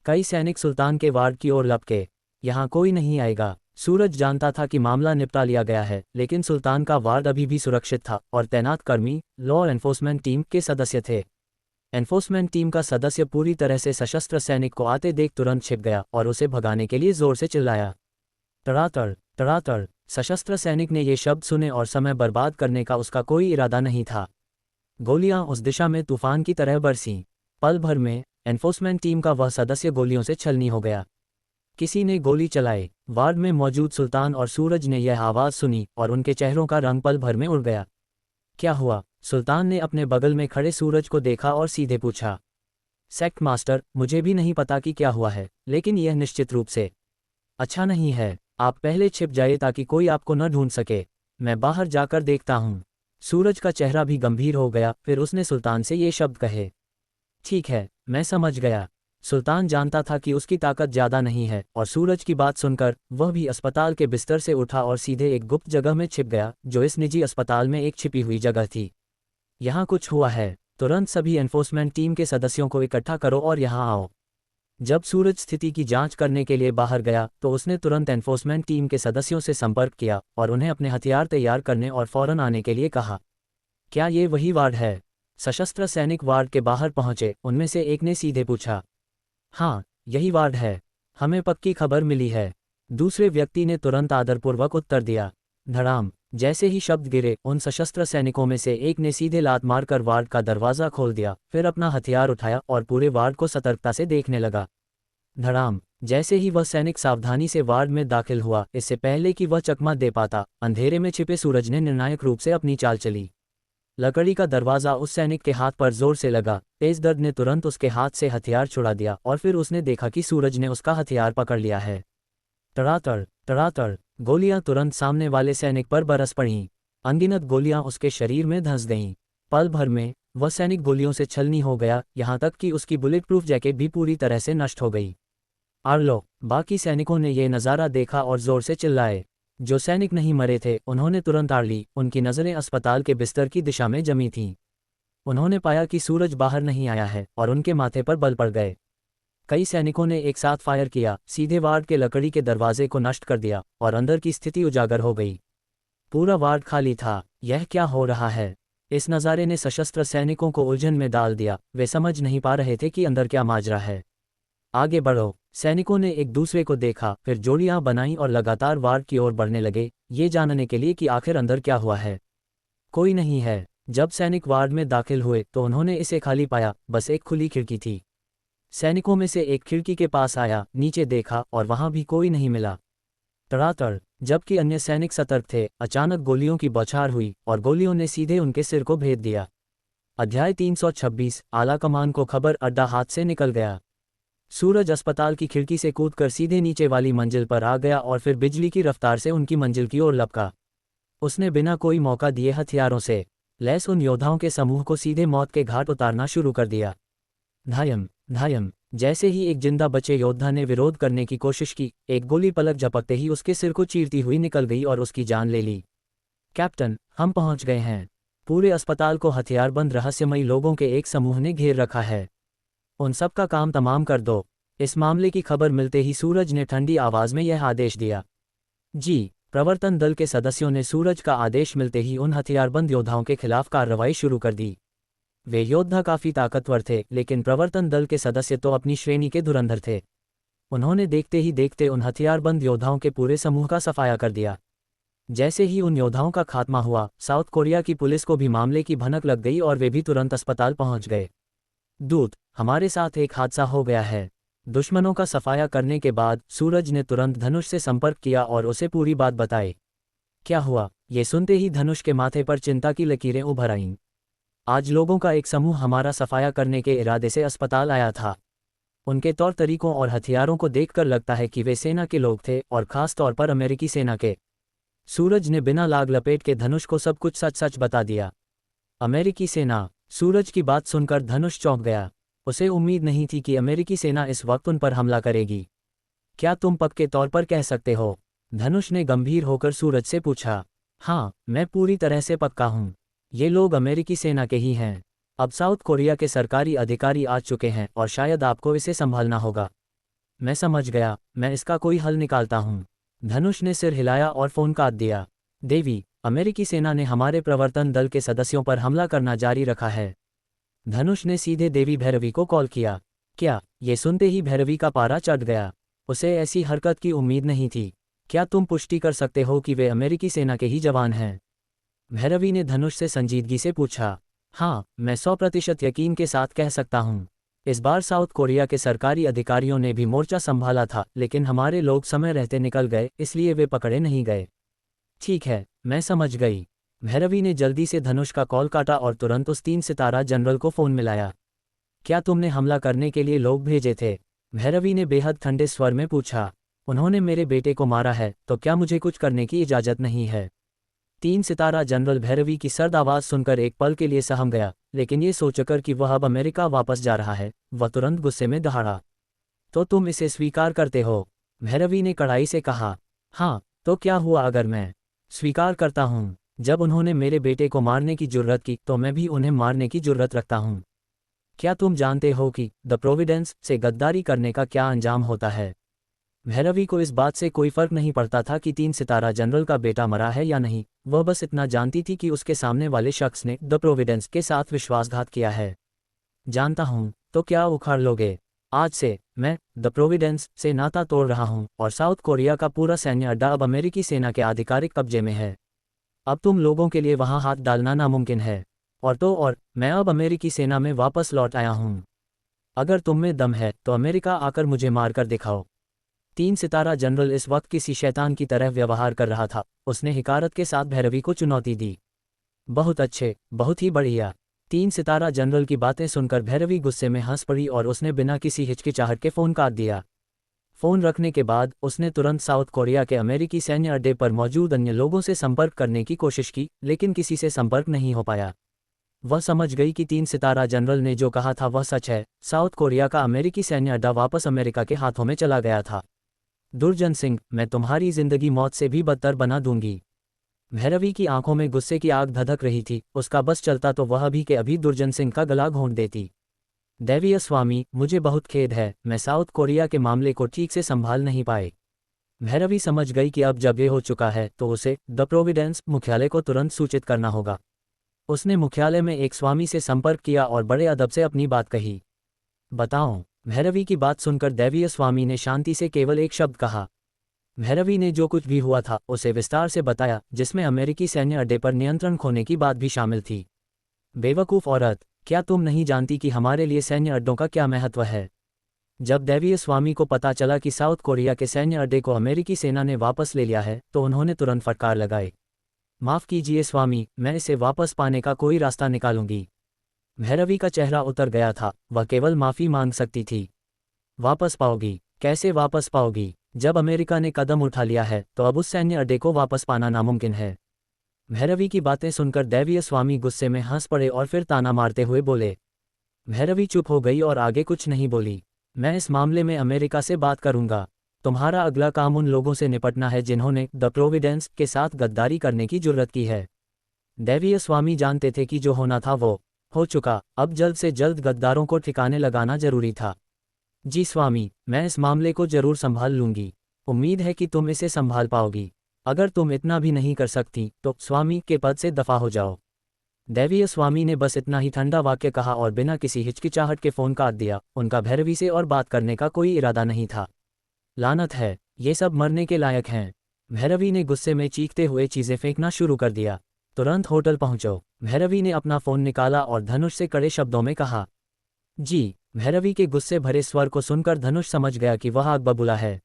कई सैनिक सुल्तान के वार्ड की ओर लपके। यहाँ कोई नहीं आएगा। सूरज जानता था कि मामला निपटा लिया गया है, लेकिन सुल्तान का वार्ड अभी भी सुरक्षित था और तैनात कर्मी लॉ एनफोर्समेंट टीम के सदस्य थे। एनफोर्समेंट टीम का सदस्य पूरी तरह से सशस्त्र सैनिक को आते देख तुरंत छिप गया और उसे भगाने के लिए जोर से चिल्लाया, तड़ातड़ तड़ातड़। सशस्त्र सैनिक ने ये शब्द सुने और समय बर्बाद करने का उसका कोई इरादा नहीं था। गोलियां उस दिशा में तूफान की तरह बरसीं। पल भर में एनफोर्समेंट टीम का वह सदस्य गोलियों से छलनी हो गया। किसी ने गोली चलाई। वार्ड में मौजूद सुल्तान और सूरज ने यह आवाज़ सुनी और उनके चेहरों का रंग पल भर में उड़ गया। क्या हुआ? सुल्तान ने अपने बगल में खड़े सूरज को देखा और सीधे पूछा। सेक्ट मास्टर, मुझे भी नहीं पता कि क्या हुआ है, लेकिन यह निश्चित रूप से अच्छा नहीं है। आप पहले छिप जाइए ताकि कोई आपको न ढूंढ सके। मैं बाहर जाकर देखता हूँ। सूरज का चेहरा भी गंभीर हो गया, फिर उसने सुल्तान से ये शब्द कहे। ठीक है, मैं समझ गया। सुल्तान जानता था कि उसकी ताकत ज़्यादा नहीं है और सूरज की बात सुनकर वह भी अस्पताल के बिस्तर से उठा और सीधे एक गुप्त जगह में छिप गया, जो इस निजी अस्पताल में एक छिपी हुई जगह थी। यहाँ कुछ हुआ है। तुरंत सभी एनफोर्समेंट टीम के सदस्यों को इकट्ठा करो और यहाँ आओ। जब सूरज स्थिति की जांच करने के लिए बाहर गया तो उसने तुरंत एनफोर्समेंट टीम के सदस्यों से संपर्क किया और उन्हें अपने हथियार तैयार करने और फौरन आने के लिए कहा। क्या ये वही वार्ड है? सशस्त्र सैनिक वार्ड के बाहर पहुंचे। उनमें से एक ने सीधे पूछा। हाँ, यही वार्ड है। हमें पक्की खबर मिली है। दूसरे व्यक्ति ने तुरंत आदरपूर्वक उत्तर दिया। धड़ाम। जैसे ही शब्द गिरे, उन सशस्त्र सैनिकों में से एक ने सीधे लात मारकर वार्ड का दरवाज़ा खोल दिया, फिर अपना हथियार उठाया और पूरे वार्ड को सतर्कता से देखने लगा। धड़ाम। जैसे ही वह सैनिक सावधानी से वार्ड में दाखिल हुआ, इससे पहले कि वह चकमा दे पाता, अंधेरे में छिपे सूरज ने निर्णायक रूप से अपनी चाल चली। लकड़ी का दरवाज़ा उस सैनिक के हाथ पर जोर से लगा। तेज दर्द ने तुरंत उसके हाथ से हथियार छुड़ा दिया और फिर उसने देखा कि सूरज ने उसका हथियार पकड़ लिया है। तड़ातड़ तड़ातड़। गोलियां तुरंत सामने वाले सैनिक पर बरस पड़ीं। अनगिनत गोलियां उसके शरीर में धंस गईं। पल भर में वह सैनिक गोलियों से छलनी हो गया, यहाँ तक कि उसकी बुलेट प्रूफ जैकेट भी पूरी तरह से नष्ट हो गई। आर्लो। बाकी सैनिकों ने यह नज़ारा देखा और जोर से चिल्लाए। जो सैनिक नहीं मरे थे उन्होंने तुरंत आड़ ली। उनकी नज़रें अस्पताल के बिस्तर की दिशा में जमी थीं। उन्होंने पाया कि सूरज बाहर नहीं आया है और उनके माथे पर बल पड़ गए। कई सैनिकों ने एक साथ फायर किया, सीधे वार्ड के लकड़ी के दरवाजे को नष्ट कर दिया और अंदर की स्थिति उजागर हो गई। पूरा वार्ड खाली था। यह क्या हो रहा है? इस नज़ारे ने सशस्त्र सैनिकों को उलझन में डाल दिया। वे समझ नहीं पा रहे थे कि अंदर क्या माजरा है। आगे बढ़ो। सैनिकों ने एक दूसरे को देखा, फिर जोड़ियां बनाईं और लगातार वार्ड की ओर बढ़ने लगे, ये जानने के लिए कि आखिर अंदर क्या हुआ है। कोई नहीं है। जब सैनिक वार्ड में दाखिल हुए तो उन्होंने इसे खाली पाया, बस एक खुली खिड़की थी। सैनिकों में से एक खिड़की के पास आया, नीचे देखा और वहां भी कोई नहीं मिला। तड़ातड़। जबकि अन्य सैनिक सतर्क थे, अचानक गोलियों की बौछार हुई और गोलियों ने सीधे उनके सिर को भेद दिया। अध्याय 326। आला कमान को खबर, अड्डा हाथ से निकल गया। सूरज अस्पताल की खिड़की से कूदकर सीधे नीचे वाली मंजिल पर आ गया और फिर बिजली की रफ्तार से उनकी मंजिल की ओर लपका। उसने बिना कोई मौका दिए हथियारों से लैस उन योद्धाओं के समूह को सीधे मौत के घाट उतारना शुरू कर दिया। धायम धायम, जैसे ही एक जिंदा बचे योद्धा ने विरोध करने की कोशिश की, एक गोली पलक झपकते ही उसके सिर को चीरती हुई निकल गई और उसकी जान ले ली। कैप्टन, हम पहुंच गए हैं। पूरे अस्पताल को हथियारबंद रहस्यमयी लोगों के एक समूह ने घेर रखा है। उन सब का काम तमाम कर दो। इस मामले की खबर मिलते ही सूरज ने ठंडी आवाज में यह आदेश दिया। जी। प्रवर्तन दल के सदस्यों ने सूरज का आदेश मिलते ही उन हथियारबंद योद्धाओं के खिलाफ कार्रवाई शुरू कर दी। वे योद्धा काफी ताकतवर थे, लेकिन प्रवर्तन दल के सदस्य तो अपनी श्रेणी के धुरंधर थे। उन्होंने देखते ही देखते उन हथियारबंद योद्धाओं के पूरे समूह का सफाया कर दिया। जैसे ही उन योद्धाओं का खात्मा हुआ, साउथ कोरिया की पुलिस को भी मामले की भनक लग गई और वे भी तुरंत अस्पताल पहुंच गए। दूत, हमारे साथ एक हादसा हो गया है। दुश्मनों का सफाया करने के बाद सूरज ने तुरंत धनुष से संपर्क किया और उसे पूरी बात बताई। क्या हुआ? ये सुनते ही धनुष के माथे पर चिंता की लकीरें उभर आईं। आज लोगों का एक समूह हमारा सफाया करने के इरादे से अस्पताल आया था। उनके तौर तरीकों और हथियारों को देखकर लगता है कि वे सेना के लोग थे, और खास तौर पर अमेरिकी सेना के। सूरज ने बिना लाग लपेट के धनुष को सब कुछ सच सच बता दिया। अमेरिकी सेना? सूरज की बात सुनकर धनुष चौंक गया। उसे उम्मीद नहीं थी कि अमेरिकी सेना इस वक्त उन पर हमला करेगी। क्या तुम पक्के तौर पर कह सकते हो? धनुष ने गंभीर होकर सूरज से पूछा। हाँ, मैं पूरी तरह से पक्का हूँ। ये लोग अमेरिकी सेना के ही हैं। अब साउथ कोरिया के सरकारी अधिकारी आ चुके हैं और शायद आपको इसे संभालना होगा। मैं समझ गया, मैं इसका कोई हल निकालता हूँ। धनुष ने सिर हिलाया और फोन काट दिया। देवी, अमेरिकी सेना ने हमारे प्रवर्तन दल के सदस्यों पर हमला करना जारी रखा है। धनुष ने सीधे देवी भैरवी को कॉल किया। क्या? ये सुनते ही भैरवी का पारा चढ़ गया। उसे ऐसी हरकत की उम्मीद नहीं थी। क्या तुम पुष्टि कर सकते हो कि वे अमेरिकी सेना के ही जवान हैं? भैरवी ने धनुष से संजीदगी से पूछा। हाँ, मैं 100% यकीन के साथ कह सकता हूँ। इस बार साउथ कोरिया के सरकारी अधिकारियों ने भी मोर्चा संभाला था, लेकिन हमारे लोग समय रहते निकल गए, इसलिए वे पकड़े नहीं गए। ठीक है, मैं समझ गई। भैरवी ने जल्दी से धनुष का कॉल काटा और तुरंत उस 3 सितारा जनरल को फोन मिलाया। क्या तुमने हमला करने के लिए लोग भेजे थे? भैरवी ने बेहद ठंडे स्वर में पूछा। उन्होंने मेरे बेटे को मारा है, तो क्या मुझे कुछ करने की इजाजत नहीं है? 3 सितारा जनरल भैरवी की सर्द आवाज़ सुनकर एक पल के लिए सहम गया, लेकिन ये सोचकर कि वह अब अमेरिका वापस जा रहा है, वह तुरंत गुस्से में दहाड़ा। तो तुम इसे स्वीकार करते हो? भैरवी ने कड़ाई से कहा। हाँ, तो क्या हुआ अगर मैं स्वीकार करता हूँ? जब उन्होंने मेरे बेटे को मारने की जुर्रत की, तो मैं भी उन्हें मारने की जुर्रत रखता हूँ। क्या तुम जानते हो कि द प्रोविडेंस से गद्दारी करने का क्या अंजाम होता है? भैरवी को इस बात से कोई फर्क नहीं पड़ता था कि 3 सितारा जनरल का बेटा मरा है या नहीं। वह बस इतना जानती थी कि उसके सामने वाले शख्स ने द प्रोविडेंस के साथ विश्वासघात किया है। जानता हूँ, तो क्या उखाड़ लोगे? आज से मैं द प्रोविडेंस से नाता तोड़ रहा हूँ, और साउथ कोरिया का पूरा सैन्य अड्डा अब अमेरिकी सेना के आधिकारिक कब्जे में है। अब तुम लोगों के लिए वहां हाथ डालना नामुमकिन है। और मैं अब अमेरिकी सेना में वापस लौट आया हूं। अगर तुम में दम है तो अमेरिका आकर मुझे मारकर दिखाओ। 3 सितारा जनरल इस वक्त किसी शैतान की तरह व्यवहार कर रहा था। उसने हिकारत के साथ भैरवी को चुनौती दी। बहुत अच्छे, बहुत ही बढ़िया। 3 सितारा जनरल की बातें सुनकर भैरवी गुस्से में हंस पड़ी और उसने बिना किसी हिचकिचाहट के फ़ोन काट दिया। फ़ोन रखने के बाद उसने तुरंत साउथ कोरिया के अमेरिकी सैन्य अड्डे पर मौजूद अन्य लोगों से संपर्क करने की कोशिश की, लेकिन किसी से संपर्क नहीं हो पाया। वह समझ गई कि 3 सितारा जनरल ने जो कहा था वह सच है। साउथ कोरिया का अमेरिकी सैन्य अड्डा वापस अमेरिका के हाथों में चला गया था। दुर्जन सिंह, मैं तुम्हारी जिंदगी मौत से भी बदतर बना दूंगी। भैरवी की आंखों में गुस्से की आग धधक रही थी। उसका बस चलता तो वह अभी के अभी दुर्जन सिंह का गला घोंट देती। दैवीय स्वामी, मुझे बहुत खेद है, मैं साउथ कोरिया के मामले को ठीक से संभाल नहीं पाए। भैरवी समझ गई कि अब जब ये हो चुका है तो उसे द प्रोविडेंस मुख्यालय को तुरंत सूचित करना होगा। उसने मुख्यालय में एक स्वामी से संपर्क किया और बड़े अदब से अपनी बात कही। बताओ। भैरवी की बात सुनकर दैवीय स्वामी ने शांति से केवल एक शब्द कहा। भैरवी ने जो कुछ भी हुआ था उसे विस्तार से बताया, जिसमें अमेरिकी सैन्य अड्डे पर नियंत्रण खोने की बात भी शामिल थी। बेवकूफ़ औरत, क्या तुम नहीं जानती कि हमारे लिए सैन्य अड्डों का क्या महत्व है? जब दैवीय स्वामी को पता चला कि साउथ कोरिया के सैन्य अड्डे को अमेरिकी सेना ने वापस ले लिया है तो उन्होंने तुरंत फटकार लगाई। माफ़ कीजिए स्वामी, मैं इसे वापस पाने का कोई रास्ता निकालूंगी। भैरवी का चेहरा उतर गया था। वह केवल माफ़ी मांग सकती थी। वापस पाओगी? कैसे वापस पाओगी? जब अमेरिका ने कदम उठा लिया है तो अब उस सैन्य अड्डे को वापस पाना नामुमकिन है। भैरवी की बातें सुनकर दैवीय स्वामी गुस्से में हंस पड़े और फिर ताना मारते हुए बोले। भैरवी चुप हो गई और आगे कुछ नहीं बोली। मैं इस मामले में अमेरिका से बात करूंगा। तुम्हारा अगला काम उन लोगों से निपटना है जिन्होंने द प्रोविडेंस के साथ गद्दारी करने की जुर्रत की है। दैवीय स्वामी जानते थे कि जो होना था वो हो चुका, अब जल्द से जल्द गद्दारों को ठिकाने लगाना जरूरी था। जी स्वामी, मैं इस मामले को जरूर संभाल लूंगी। उम्मीद है कि तुम इसे संभाल पाओगी। अगर तुम इतना भी नहीं कर सकती तो स्वामी के पद से दफा हो जाओ। दैवीय स्वामी ने बस इतना ही ठंडा वाक्य कहा और बिना किसी हिचकिचाहट के फोन काट दिया। उनका भैरवी से और बात करने का कोई इरादा नहीं था। लानत है, ये सब मरने के लायक हैं। भैरवी ने गुस्से में चीखते हुए चीजें फेंकना शुरू कर दिया। तुरंत होटल पहुंचो। भैरवी ने अपना फोन निकाला और धनुष से कड़े शब्दों में कहा। जी। भैरवी के गुस्से भरे स्वर को सुनकर धनुष समझ गया कि वह आग बबूला है।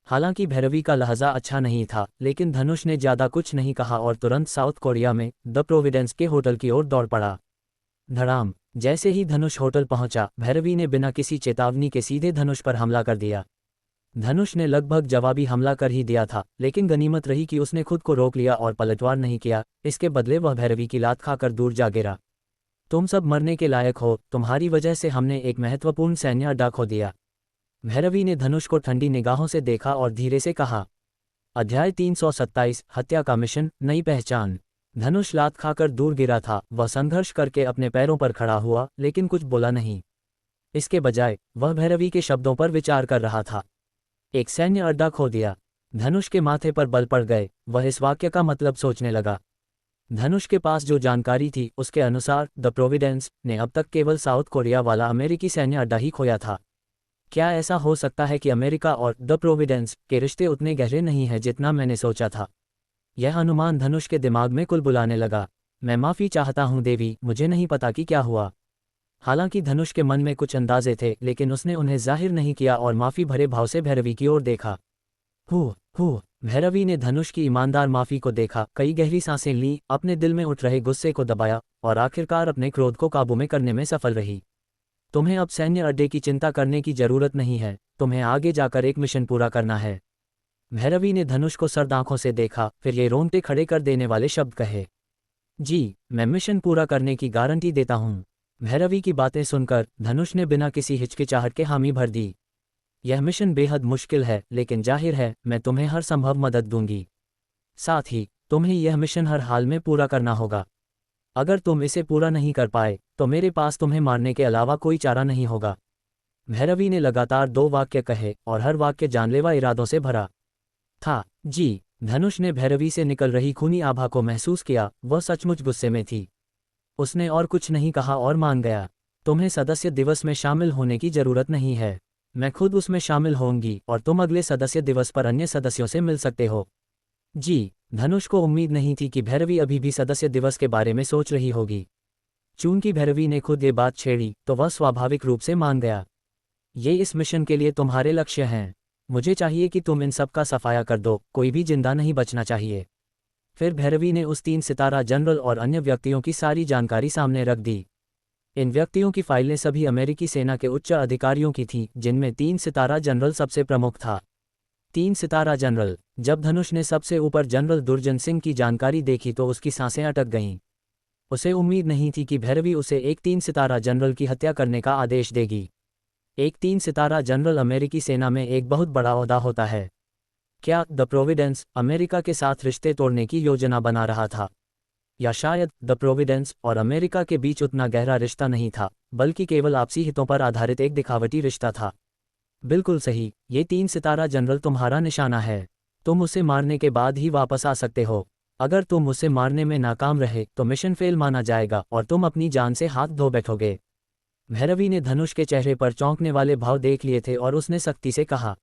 हालांकि भैरवी का लहजा अच्छा नहीं था, लेकिन धनुष ने ज्यादा कुछ नहीं कहा और तुरंत साउथ कोरिया में द प्रोविडेंस के होटल की ओर दौड़ पड़ा। धड़ाम। जैसे ही धनुष होटल पहुंचा, भैरवी ने बिना किसी चेतावनी के सीधे धनुष पर हमला कर दिया। धनुष ने लगभग जवाबी हमला कर ही दिया था, लेकिन गनीमत रही कि उसने खुद को रोक लिया और पलटवार नहीं किया। इसके बदले वह भैरवी की लात खाकर दूर जा गिरा। तुम सब मरने के लायक हो, तुम्हारी वजह से हमने एक महत्वपूर्ण सैन्य अड्डा खो दिया। भैरवी ने धनुष को ठंडी निगाहों से देखा और धीरे से कहा। अध्याय 327 हत्या का मिशन, नई पहचान। धनुष लात खाकर दूर गिरा था। वह संघर्ष करके अपने पैरों पर खड़ा हुआ, लेकिन कुछ बोला नहीं। इसके बजाय वह भैरवी के शब्दों पर विचार कर रहा था। एक सैन्य अड्डा खो दिया। धनुष के माथे पर बल पड़ गए। वह इस वाक्य का मतलब सोचने लगा। धनुष के पास जो जानकारी थी उसके अनुसार द प्रोविडेंस ने अब तक केवल साउथ कोरिया वाला अमेरिकी सैन्य अड्डा ही खोया था। क्या ऐसा हो सकता है कि अमेरिका और द प्रोविडेंस के रिश्ते उतने गहरे नहीं हैं जितना मैंने सोचा था? यह अनुमान धनुष के दिमाग में कुलबुलाने लगा। मैं माफ़ी चाहता हूँ देवी, मुझे नहीं पता कि क्या हुआ। हालांकि धनुष के मन में कुछ अंदाजे थे, लेकिन उसने उन्हें जाहिर नहीं किया और माफ़ी भरे भाव से भैरवी की ओर देखा। हूँ। भैरवी ने धनुष की ईमानदार माफ़ी को देखा, कई गहरी सांसें लीं, अपने दिल में उठ रहे गुस्से को दबाया और आखिरकार अपने क्रोध को काबू में करने में सफल रही। तुम्हें अब सैन्य अड्डे की चिंता करने की जरूरत नहीं है। तुम्हें आगे जाकर एक मिशन पूरा करना है। भैरवी ने धनुष को सर्द आंखों से देखा, फिर ये रोंगटे खड़े कर देने वाले शब्द कहे। जी, मैं मिशन पूरा करने की गारंटी देता हूँ। भैरवी की बातें सुनकर धनुष ने बिना किसी हिचकिचाहट के हामी भर दी। यह मिशन बेहद मुश्किल है, लेकिन जाहिर है मैं तुम्हें हर संभव मदद दूंगी। साथ ही तुम्हें यह मिशन हर हाल में पूरा करना होगा। अगर तुम इसे पूरा नहीं कर पाए तो मेरे पास तुम्हें मारने के अलावा कोई चारा नहीं होगा। भैरवी ने लगातार 2 वाक्य कहे और हर वाक्य जानलेवा इरादों से भरा था। जी। धनुष ने भैरवी से निकल रही खूनी आभा को महसूस किया। वह सचमुच गुस्से में थी। उसने और कुछ नहीं कहा और मान गया। तुम्हें सदस्य दिवस में शामिल होने की जरूरत नहीं है। मैं खुद उसमें शामिल होंगी और तुम अगले सदस्य दिवस पर अन्य सदस्यों से मिल सकते हो। जी। धनुष को उम्मीद नहीं थी कि भैरवी अभी भी सदस्य दिवस के बारे में सोच रही होगी। चूंकि भैरवी ने खुद ये बात छेड़ी तो वह स्वाभाविक रूप से मान गया। ये इस मिशन के लिए तुम्हारे लक्ष्य हैं। मुझे चाहिए कि तुम इन सब का सफाया कर दो, कोई भी जिंदा नहीं बचना चाहिए। फिर भैरवी ने उस 3 सितारा जनरल और अन्य व्यक्तियों की सारी जानकारी सामने रख दी। इन व्यक्तियों की फाइलें सभी अमेरिकी सेना के उच्च अधिकारियों की थीं, जिनमें 3 सितारा जनरल सबसे प्रमुख था। 3 सितारा जनरल। जब धनुष ने सबसे ऊपर जनरल दुर्जन सिंह की जानकारी देखी तो उसकी सांसें अटक गईं। उसे उम्मीद नहीं थी कि भैरवी उसे एक 3 सितारा जनरल की हत्या करने का आदेश देगी। एक 3 सितारा जनरल अमेरिकी सेना में एक बहुत बड़ा ओहदा होता है। क्या द प्रोविडेंस अमेरिका के साथ रिश्ते तोड़ने की योजना बना रहा था? या शायद द प्रोविडेंस और अमेरिका के बीच उतना गहरा रिश्ता नहीं था, बल्कि केवल आपसी हितों पर आधारित एक दिखावटी रिश्ता था? बिल्कुल सही, ये 3 सितारा जनरल तुम्हारा निशाना है। तुम उसे मारने के बाद ही वापस आ सकते हो। अगर तुम उसे मारने में नाकाम रहे तो मिशन फेल माना जाएगा और तुम अपनी जान से हाथ धो बैठोगे। भैरवी ने धनुष के चेहरे पर चौंकने वाले भाव देख लिए थे और उसने सख्ती से कहा।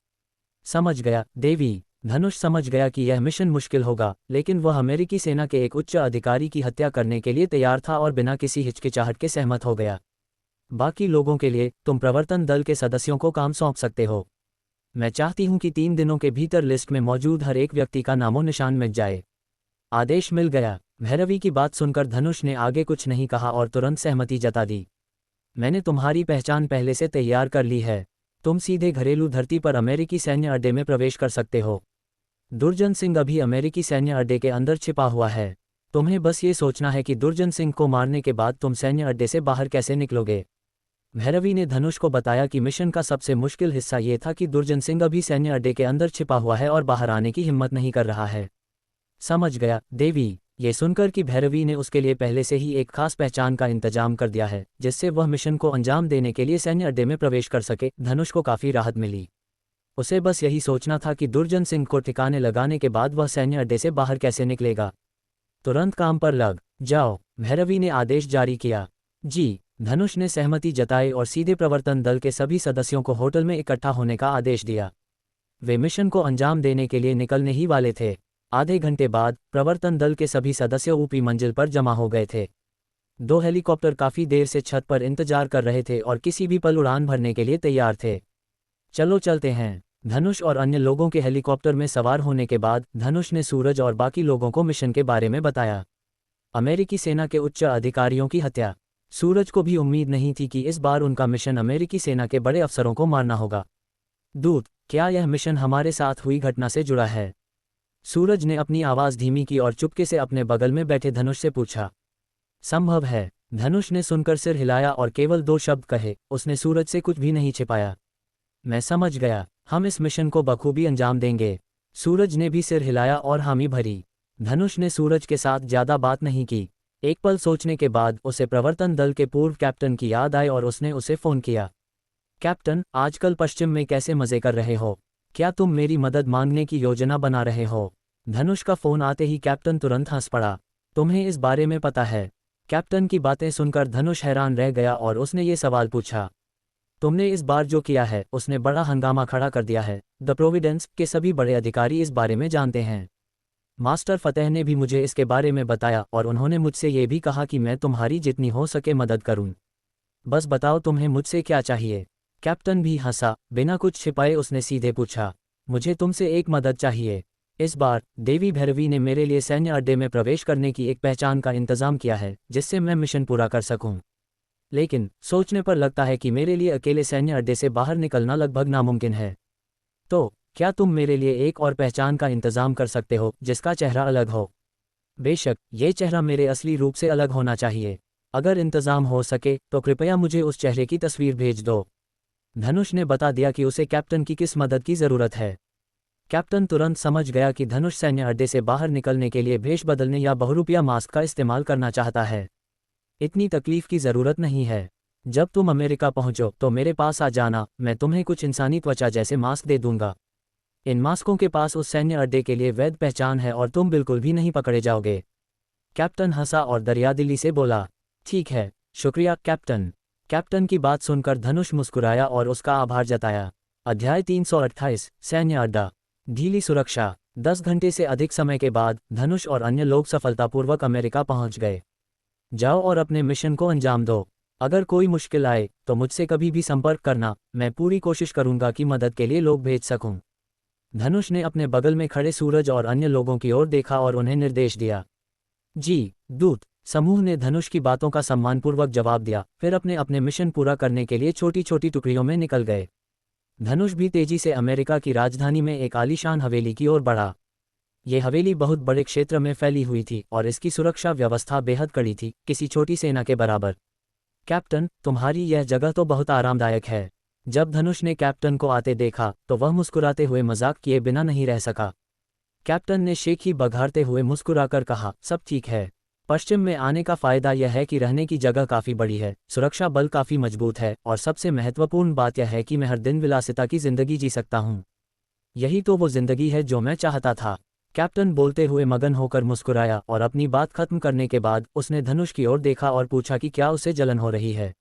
समझ गया देवी। धनुष समझ गया कि यह मिशन मुश्किल होगा, लेकिन वह अमेरिकी सेना के एक उच्च अधिकारी की हत्या करने के लिए तैयार था और बिना किसी हिचकिचाहट के सहमत हो गया। बाकी लोगों के लिए तुम प्रवर्तन दल के सदस्यों को काम सौंप सकते हो। मैं चाहती हूं कि 3 दिनों के भीतर लिस्ट में मौजूद हर एक व्यक्ति का नामो निशान मिट जाए। आदेश मिल गया। भैरवी की बात सुनकर धनुष ने आगे कुछ नहीं कहा और तुरंत सहमति जता दी। मैंने तुम्हारी पहचान पहले से तैयार कर ली है। तुम सीधे घरेलू धरती पर अमेरिकी सैन्य अड्डे में प्रवेश कर सकते हो। दुर्जन सिंह अभी अमेरिकी सैन्य अड्डे के अंदर छिपा हुआ है। तुम्हें बस ये सोचना है कि दुर्जन सिंह को मारने के बाद तुम सैन्य अड्डे से बाहर कैसे निकलोगे। भैरवी ने धनुष को बताया कि मिशन का सबसे मुश्किल हिस्सा ये था कि दुर्जन सिंह अभी सैन्य अड्डे के अंदर छिपा हुआ है और बाहर आने की हिम्मत नहीं कर रहा है। समझ गया देवी। ये सुनकर कि भैरवी ने उसके लिए पहले से ही एक खास पहचान का इंतजाम कर दिया है जिससे वह मिशन को अंजाम देने के लिए सैन्य अड्डे में प्रवेश कर सके, धनुष को काफी राहत मिली। उसे बस यही सोचना था कि दुर्जन सिंह को ठिकाने लगाने के बाद वह सैन्य अड्डे से बाहर कैसे निकलेगा। तुरंत काम पर लग जाओ, भैरवी ने आदेश जारी किया। जी। धनुष ने सहमति जताई और सीधे प्रवर्तन दल के सभी सदस्यों को होटल में इकट्ठा होने का आदेश दिया। वे मिशन को अंजाम देने के लिए निकलने ही वाले थे। आधे घंटे बाद प्रवर्तन दल के सभी सदस्य ऊपरी मंजिल पर जमा हो गए थे। 2 हेलीकॉप्टर काफी देर से छत पर इंतजार कर रहे थे और किसी भी पल उड़ान भरने के लिए तैयार थे। चलो चलते हैं। धनुष और अन्य लोगों के हेलीकॉप्टर में सवार होने के बाद धनुष ने सूरज और बाकी लोगों को मिशन के बारे में बताया। अमेरिकी सेना के उच्च अधिकारियों की हत्या। सूरज को भी उम्मीद नहीं थी कि इस बार उनका मिशन अमेरिकी सेना के बड़े अफसरों को मारना होगा। दूत, क्या यह मिशन हमारे साथ हुई घटना से जुड़ा है? सूरज ने अपनी आवाज़ धीमी की और चुपके से अपने बगल में बैठे धनुष से पूछा। संभव है। धनुष ने सुनकर सिर हिलाया और केवल 2 शब्द कहे। उसने सूरज से कुछ भी नहीं छिपाया। मैं समझ गया, हम इस मिशन को बखूबी अंजाम देंगे। सूरज ने भी सिर हिलाया और हामी भरी। धनुष ने सूरज के साथ ज्यादा बात नहीं की। एक पल सोचने के बाद उसे प्रवर्तन दल के पूर्व कैप्टन की याद आई और उसने उसे फोन किया। कैप्टन, आजकल पश्चिम में कैसे मजे कर रहे हो? क्या तुम मेरी मदद मांगने की योजना बना रहे हो? धनुष का फोन आते ही कैप्टन तुरंत हंस पड़ा। तुम्हें इस बारे में पता है? कैप्टन की बातें सुनकर धनुष हैरान रह गया और उसने ये सवाल पूछा। तुमने इस बार जो किया है उसने बड़ा हंगामा खड़ा कर दिया है। द प्रोविडेंस के सभी बड़े अधिकारी इस बारे में जानते हैं। मास्टर फतेह ने भी मुझे इसके बारे में बताया और उन्होंने मुझसे ये भी कहा कि मैं तुम्हारी जितनी हो सके मदद करूं। बस बताओ तुम्हें मुझसे क्या चाहिए? कैप्टन भी हंसा। बिना कुछ छिपाए उसने सीधे पूछा, मुझे तुमसे एक मदद चाहिए। इस बार देवी भैरवी ने मेरे लिए सैन्य अड्डे में प्रवेश करने की एक पहचान का इंतजाम किया है जिससे मैं मिशन पूरा कर सकूं। लेकिन सोचने पर लगता है कि मेरे लिए अकेले सैन्य अड्डे से बाहर निकलना लगभग नामुमकिन है। तो क्या तुम मेरे लिए एक और पहचान का इंतजाम कर सकते हो जिसका चेहरा अलग हो? बेशक, ये चेहरा मेरे असली रूप से अलग होना चाहिए। अगर इंतजाम हो सके तो कृपया मुझे उस चेहरे की तस्वीर भेज दो। धनुष ने बता दिया कि उसे कैप्टन की किस मदद की जरूरत है। कैप्टन तुरंत समझ गया कि धनुष सैन्य अड्डे से बाहर निकलने के लिए भेष बदलने या बहुरूपिया मास्क का इस्तेमाल करना चाहता है। इतनी तकलीफ की जरूरत नहीं है। जब तुम अमेरिका पहुंचो तो मेरे पास आ जाना, मैं तुम्हें कुछ इंसानी त्वचा जैसे मास्क दे दूंगा। इन मास्कों के पास उस सैन्य अड्डे के लिए वैध पहचान है और तुम बिल्कुल भी नहीं पकड़े जाओगे। कैप्टन हंसा और दरियादिली से बोला, ठीक है, शुक्रिया कैप्टन। कैप्टन की बात सुनकर धनुष मुस्कुराया और उसका आभार जताया। अध्याय 328 सैन्य अड्डा। ढीली सुरक्षा। 10 घंटे से अधिक समय के बाद धनुष और अन्य लोग सफलतापूर्वक अमेरिका पहुंच गए। जाओ और अपने मिशन को अंजाम दो। अगर कोई मुश्किल आए तो मुझसे कभी भी संपर्क करना, मैं पूरी कोशिश करूंगा कि मदद के लिए लोग भेज सकूं। धनुष ने अपने बगल में खड़े सूरज और अन्य लोगों की ओर देखा और उन्हें निर्देश दिया। जी, दूत। समूह ने धनुष की बातों का सम्मानपूर्वक जवाब दिया, फिर अपने अपने मिशन पूरा करने के लिए छोटी छोटी टुकड़ियों में निकल गए। धनुष भी तेजी से अमेरिका की राजधानी में एक आलीशान हवेली की ओर बढ़ा। ये हवेली बहुत बड़े क्षेत्र में फैली हुई थी और इसकी सुरक्षा व्यवस्था बेहद कड़ी थी, किसी छोटी सेना के बराबर। कैप्टन, तुम्हारी यह जगह तो बहुत आरामदायक है। जब धनुष ने कैप्टन को आते देखा तो वह मुस्कुराते हुए मजाक किए बिना नहीं रह सका। कैप्टन ने शेखी बघारते हुए मुस्कुराकर कहा, सब ठीक है। पश्चिम में आने का फायदा यह है कि रहने की जगह काफी बड़ी है, सुरक्षा बल काफी मजबूत है और सबसे महत्वपूर्ण बात यह है कि मैं हर दिन विलासिता की जिंदगी जी सकता हूँ। यही तो वो जिंदगी है जो मैं चाहता था। कैप्टन बोलते हुए मगन होकर मुस्कुराया और अपनी बात खत्म करने के बाद उसने धनुष की ओर देखा और पूछा कि क्या उसे जलन हो रही है।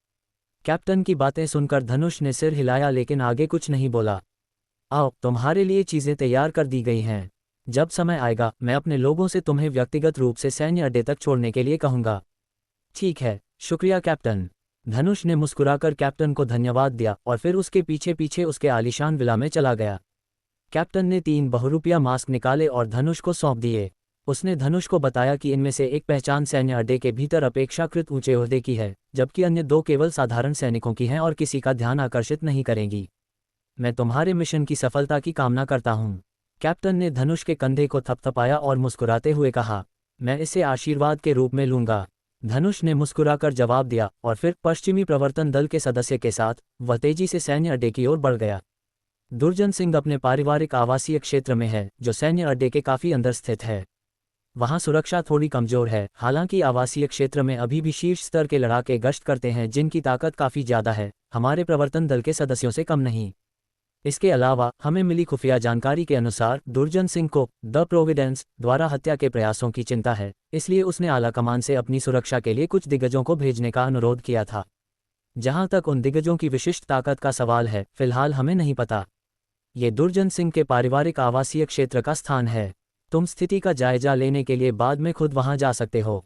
कैप्टन की बातें सुनकर धनुष ने सिर हिलाया लेकिन आगे कुछ नहीं बोला। आओ, तुम्हारे लिए चीजें तैयार कर दी गई हैं। जब समय आएगा मैं अपने लोगों से तुम्हें व्यक्तिगत रूप से सैन्य अड्डे तक छोड़ने के लिए कहूंगा। ठीक है, शुक्रिया कैप्टन। धनुष ने मुस्कुराकर कैप्टन को धन्यवाद दिया और फिर उसके पीछे पीछे उसके आलीशान विला में चला गया। कैप्टन ने 3 बहुरूपिया मास्क निकाले और धनुष को सौंप दिए। उसने धनुष को बताया कि इनमें से एक पहचान सैन्य अड्डे के भीतर अपेक्षाकृत ऊंचे ओहदे की है, जबकि अन्य 2 केवल साधारण सैनिकों की हैं और किसी का ध्यान आकर्षित नहीं करेंगी। मैं तुम्हारे मिशन की सफलता की कामना करता हूँ। कैप्टन ने धनुष के कंधे को थपथपाया और मुस्कुराते हुए कहा, मैं इसे आशीर्वाद के रूप में लूंगा। धनुष ने मुस्कुराकर जवाब दिया और फिर पश्चिमी प्रवर्तन दल के सदस्य के साथ वह तेजी से सैन्य अड्डे की ओर बढ़ गया। दुर्जन सिंह अपने पारिवारिक आवासीय क्षेत्र में है, जो सैन्य अड्डे के काफी अंदर स्थित है। वहां सुरक्षा थोड़ी कमजोर है, हालांकि आवासीय क्षेत्र में अभी भी शीर्ष स्तर के लड़ाके गश्त करते हैं जिनकी ताकत काफी ज्यादा है, हमारे प्रवर्तन दल के सदस्यों से कम नहीं। इसके अलावा हमें मिली खुफिया जानकारी के अनुसार दुर्जन सिंह को द प्रोविडेंस द्वारा हत्या के प्रयासों की चिंता है, इसलिए उसने आला कमान से अपनी सुरक्षा के लिए कुछ दिग्गजों को भेजने का अनुरोध किया था। जहां तक उन दिग्गजों की विशिष्ट ताकत का सवाल है, फिलहाल हमें नहीं पता। ये दुर्जन सिंह के पारिवारिक आवासीय क्षेत्र का स्थान है। तुम स्थिति का जायजा लेने के लिए बाद में खुद वहां जा सकते हो।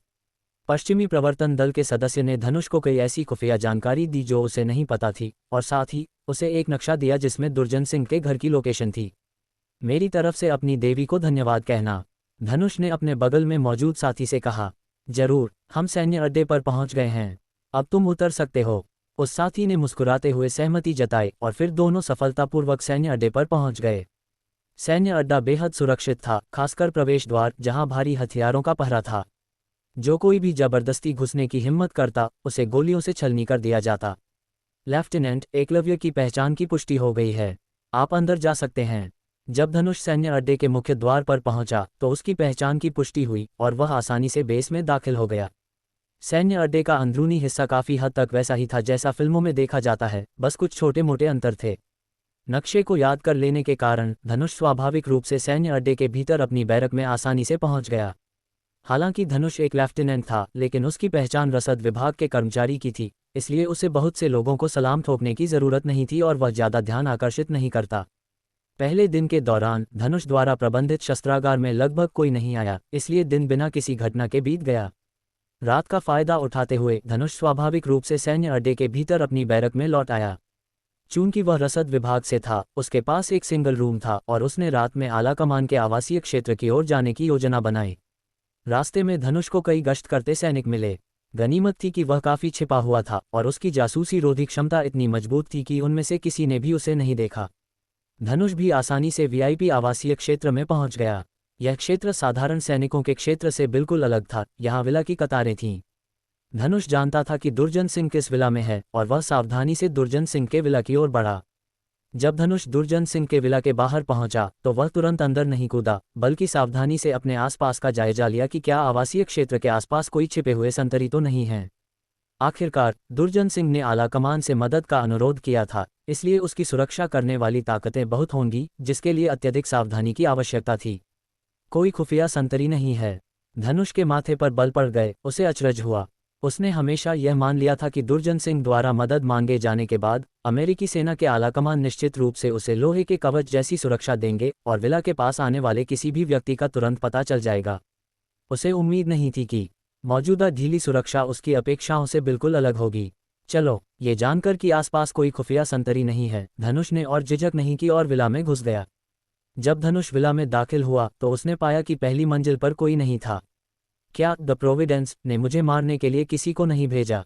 पश्चिमी प्रवर्तन दल के सदस्य ने धनुष को कई ऐसी खुफिया जानकारी दी जो उसे नहीं पता थी, और साथ ही उसे एक नक्शा दिया जिसमें दुर्जन सिंह के घर की लोकेशन थी। मेरी तरफ से अपनी देवी को धन्यवाद कहना, धनुष ने अपने बगल में मौजूद साथी से कहा। जरूर, हम सैन्य अड्डे पर पहुंच गए हैं, अब तुम उतर सकते हो। उस साथी ने मुस्कुराते हुए सहमति जताई और फिर दोनों सफलतापूर्वक सैन्य अड्डे पर पहुंच गए। सैन्य अड्डा बेहद सुरक्षित था, खासकर प्रवेश द्वार जहां भारी हथियारों का पहरा था। जो कोई भी जबरदस्ती घुसने की हिम्मत करता, उसे गोलियों से छलनी कर दिया जाता। लेफ्टिनेंट एकलव्य की पहचान की पुष्टि हो गई है, आप अंदर जा सकते हैं। जब धनुष सैन्य अड्डे के मुख्य द्वार पर पहुंचा तो उसकी पहचान की पुष्टि हुई और वह आसानी से बेस में दाखिल हो गया। सैन्य अड्डे का अंदरूनी हिस्सा काफी हद तक वैसा ही था जैसा फिल्मों में देखा जाता है, बस कुछ छोटे मोटे अंतर थे। नक्शे को याद कर लेने के कारण धनुष स्वाभाविक रूप से सैन्य अड्डे के भीतर अपनी बैरक में आसानी से पहुंच गया। हालांकि धनुष एक लेफ्टिनेंट था, लेकिन उसकी पहचान रसद विभाग के कर्मचारी की थी, इसलिए उसे बहुत से लोगों को सलाम ठोकने की जरूरत नहीं थी और वह ज्यादा ध्यान आकर्षित नहीं करता। पहले दिन के दौरान धनुष द्वारा प्रबंधित शस्त्रागार में लगभग कोई नहीं आया, इसलिए दिन बिना किसी घटना के बीत गया। रात का फायदा उठाते हुए धनुष स्वाभाविक रूप से सैन्य अड्डे के भीतर अपनी बैरक में लौट आया। चूंकि वह रसद विभाग से था, उसके पास एक सिंगल रूम था और उसने रात में आला कमान के आवासीय क्षेत्र की ओर जाने की योजना बनाई। रास्ते में धनुष को कई गश्त करते सैनिक मिले। गनीमत थी कि वह काफी छिपा हुआ था और उसकी जासूसी रोधी क्षमता इतनी मजबूत थी कि उनमें से किसी ने भी उसे नहीं देखा। धनुष भी आसानी से वीआईपी आवासीय क्षेत्र में पहुंच गया। यह क्षेत्र साधारण सैनिकों के क्षेत्र से बिल्कुल अलग था, यहाँ विला की कतारें थीं। धनुष जानता था कि दुर्जन सिंह किस विला में है और वह सावधानी से दुर्जन सिंह के विला की ओर बढ़ा। जब धनुष दुर्जन सिंह के विला के बाहर पहुंचा तो वह तुरंत अंदर नहीं कूदा, बल्कि सावधानी से अपने आसपास का जायजा लिया कि क्या आवासीय क्षेत्र के आसपास कोई छिपे हुए संतरी तो नहीं हैं। आखिरकार दुर्जन सिंह ने आला कमान से मदद का अनुरोध किया था, इसलिए उसकी सुरक्षा करने वाली ताकतें बहुत होंगी, जिसके लिए अत्यधिक सावधानी की आवश्यकता थी। कोई खुफिया संतरी नहीं है। धनुष के माथे पर बल पड़ गए, उसे अचरज हुआ। उसने हमेशा यह मान लिया था कि दुर्जन सिंह द्वारा मदद मांगे जाने के बाद अमेरिकी सेना के आला कमान निश्चित रूप से उसे लोहे के कवच जैसी सुरक्षा देंगे और विला के पास आने वाले किसी भी व्यक्ति का तुरंत पता चल जाएगा। उसे उम्मीद नहीं थी कि मौजूदा ढीली सुरक्षा उसकी अपेक्षाओं से बिल्कुल अलग होगी। चलो, ये जानकर कि आसपास कोई खुफिया संतरी नहीं है, धनुष ने और झिझक नहीं की और विला में घुस गया। जब धनुष विला में दाखिल हुआ तो उसने पाया कि पहली मंजिल पर कोई नहीं था। क्या द प्रोविडेंस ने मुझे मारने के लिए किसी को नहीं भेजा?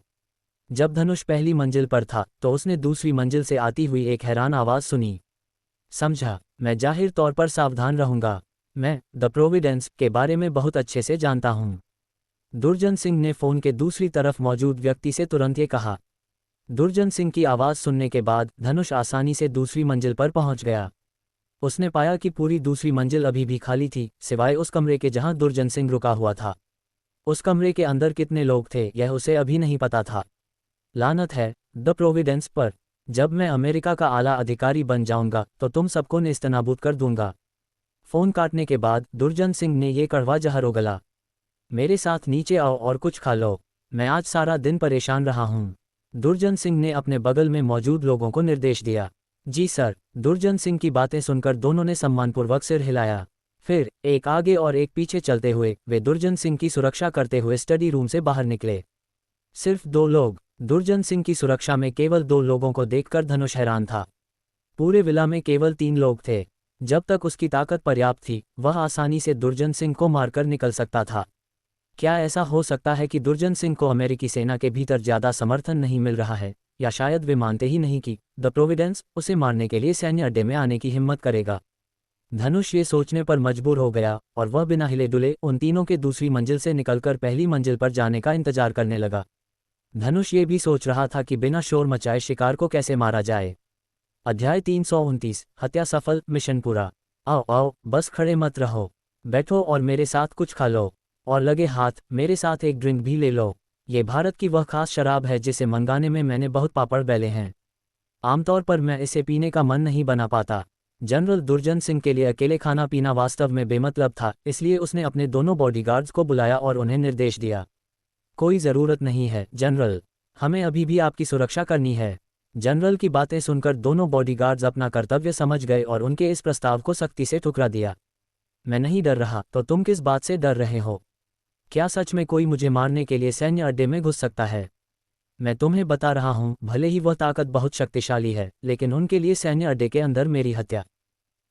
जब धनुष पहली मंजिल पर था तो उसने दूसरी मंजिल से आती हुई एक हैरान आवाज सुनी। समझा, मैं जाहिर तौर पर सावधान रहूंगा। मैं द प्रोविडेंस के बारे में बहुत अच्छे से जानता हूं। दुर्जन सिंह ने फोन के दूसरी तरफ मौजूद व्यक्ति से तुरंत ये कहा। दुर्जन सिंह की आवाज सुनने के बाद धनुष आसानी से दूसरी मंजिल पर पहुंच गया। उसने पाया कि पूरी दूसरी मंजिल अभी भी खाली थी, सिवाय उस कमरे के जहां दुर्जन सिंह रुका हुआ था। उस कमरे के अंदर कितने लोग थे यह उसे अभी नहीं पता था। लानत है द प्रोविडेंस पर, जब मैं अमेरिका का आला अधिकारी बन जाऊंगा तो तुम सबको नेस्तनाबूद कर दूंगा। फोन काटने के बाद दुर्जन सिंह ने ये कड़वा जहर उगला। मेरे साथ नीचे आओ और कुछ खा लो, मैं आज सारा दिन परेशान रहा हूं। दुर्जन सिंह ने अपने बगल में मौजूद लोगों को निर्देश दिया। जी सर। दुर्जन सिंह की बातें सुनकर दोनों ने सम्मानपूर्वक सिर हिलाया। फिर एक आगे और एक पीछे चलते हुए वे दुर्जन सिंह की सुरक्षा करते हुए स्टडी रूम से बाहर निकले। सिर्फ 2 लोग। दुर्जन सिंह की सुरक्षा में केवल 2 लोगों को देखकर धनुष हैरान था। पूरे विला में केवल 3 लोग थे। जब तक उसकी ताकत पर्याप्त थी, वह आसानी से दुर्जन सिंह को मारकर निकल सकता था। क्या ऐसा हो सकता है कि दुर्जन सिंह को अमेरिकी सेना के भीतर ज्यादा समर्थन नहीं मिल रहा है, या शायद वे मानते ही नहीं कि द प्रोविडेंस उसे मारने के लिए सैन्य अड्डे में आने की हिम्मत करेगा। धनुष ये सोचने पर मजबूर हो गया और वह बिना हिले डुले उन तीनों के दूसरी मंजिल से निकलकर पहली मंजिल पर जाने का इंतजार करने लगा। धनुष ये भी सोच रहा था कि बिना शोर मचाए शिकार को कैसे मारा जाए। अध्याय 329 हत्या सफल, मिशन पूरा। आओ आओ, बस खड़े मत रहो, बैठो और मेरे साथ कुछ खा लो, और लगे हाथ मेरे साथ एक ड्रिंक भी ले लो। ये भारत की वह खास शराब है जिसे मंगाने में मैंने बहुत पापड़ बेले हैं। आमतौर पर मैं इसे पीने का मन नहीं बना पाता। जनरल दुर्जन सिंह के लिए अकेले खाना पीना वास्तव में बेमतलब था, इसलिए उसने अपने दोनों बॉडीगार्ड्स को बुलाया और उन्हें निर्देश दिया। कोई ज़रूरत नहीं है जनरल, हमें अभी भी आपकी सुरक्षा करनी है। जनरल की बातें सुनकर दोनों बॉडीगार्ड्स अपना कर्तव्य समझ गए और उनके इस प्रस्ताव को सख्ती से ठुकरा दिया। मैं नहीं डर रहा, तो तुम किस बात से डर रहे हो? क्या सच में कोई मुझे मारने के लिए सैन्य अड्डे में घुस सकता है? मैं तुम्हें बता रहा हूं, भले ही वह ताकत बहुत शक्तिशाली है, लेकिन उनके लिए सैन्य अड्डे के अंदर मेरी हत्या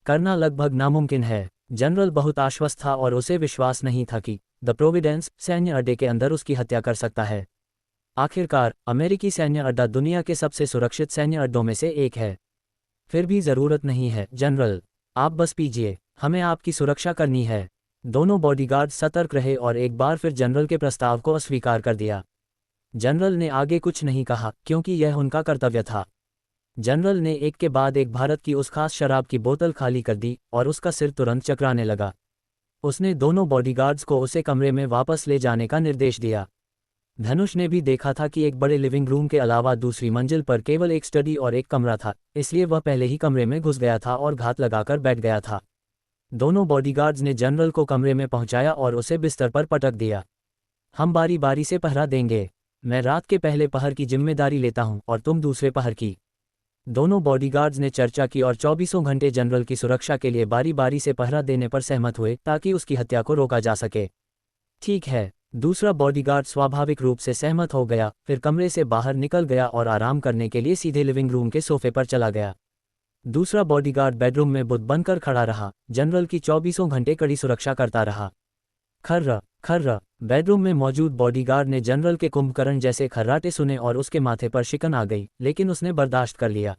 करना लगभग नामुमकिन है। जनरल बहुत आश्वस्त था और उसे विश्वास नहीं था कि द प्रोविडेंस सैन्य अड्डे के अंदर उसकी हत्या कर सकता है। आखिरकार अमेरिकी सैन्य अड्डा दुनिया के सबसे सुरक्षित सैन्य अड्डों में से एक है। फिर भी ज़रूरत नहीं है जनरल, आप बस पीजिए, हमें आपकी सुरक्षा करनी है। दोनों बॉडीगार्ड सतर्क रहे और एक बार फिर जनरल के प्रस्ताव को अस्वीकार कर दिया। जनरल ने आगे कुछ नहीं कहा क्योंकि यह उनका कर्तव्य था। जनरल ने एक के बाद एक भारत की उस खास शराब की बोतल खाली कर दी और उसका सिर तुरंत चकराने लगा। उसने दोनों बॉडीगार्ड्स को उसे कमरे में वापस ले जाने का निर्देश दिया। धनुष ने भी देखा था कि एक बड़े लिविंग रूम के अलावा दूसरी मंजिल पर केवल एक स्टडी और एक कमरा था, इसलिए वह पहले ही कमरे में घुस गया था और घात लगाकर बैठ गया था। दोनों बॉडीगार्ड्स ने जनरल को कमरे में पहुंचाया और उसे बिस्तर पर पटक दिया। हम बारी बारी से पहरा देंगे, मैं रात के पहले पहर की जिम्मेदारी लेता हूं और तुम दूसरे पहर की। दोनों बॉडीगार्ड्स ने चर्चा की और 24 घंटे जनरल की सुरक्षा के लिए बारी बारी से पहरा देने पर सहमत हुए ताकि उसकी हत्या को रोका जा सके। ठीक है, दूसरा बॉडीगार्ड स्वाभाविक रूप से सहमत हो गया, फिर कमरे से बाहर निकल गया और आराम करने के लिए सीधे लिविंग रूम के सोफे पर चला गया। दूसरा बॉडीगार्ड बेडरूम में बुत बनकर खड़ा रहा, जनरल की 24 घंटे कड़ी सुरक्षा करता रहा। खर्र खर्र, बेडरूम में मौजूद बॉडीगार्ड ने जनरल के कुंभकर्ण जैसे खर्राटे सुने और उसके माथे पर शिकन आ गई, लेकिन उसने बर्दाश्त कर लिया।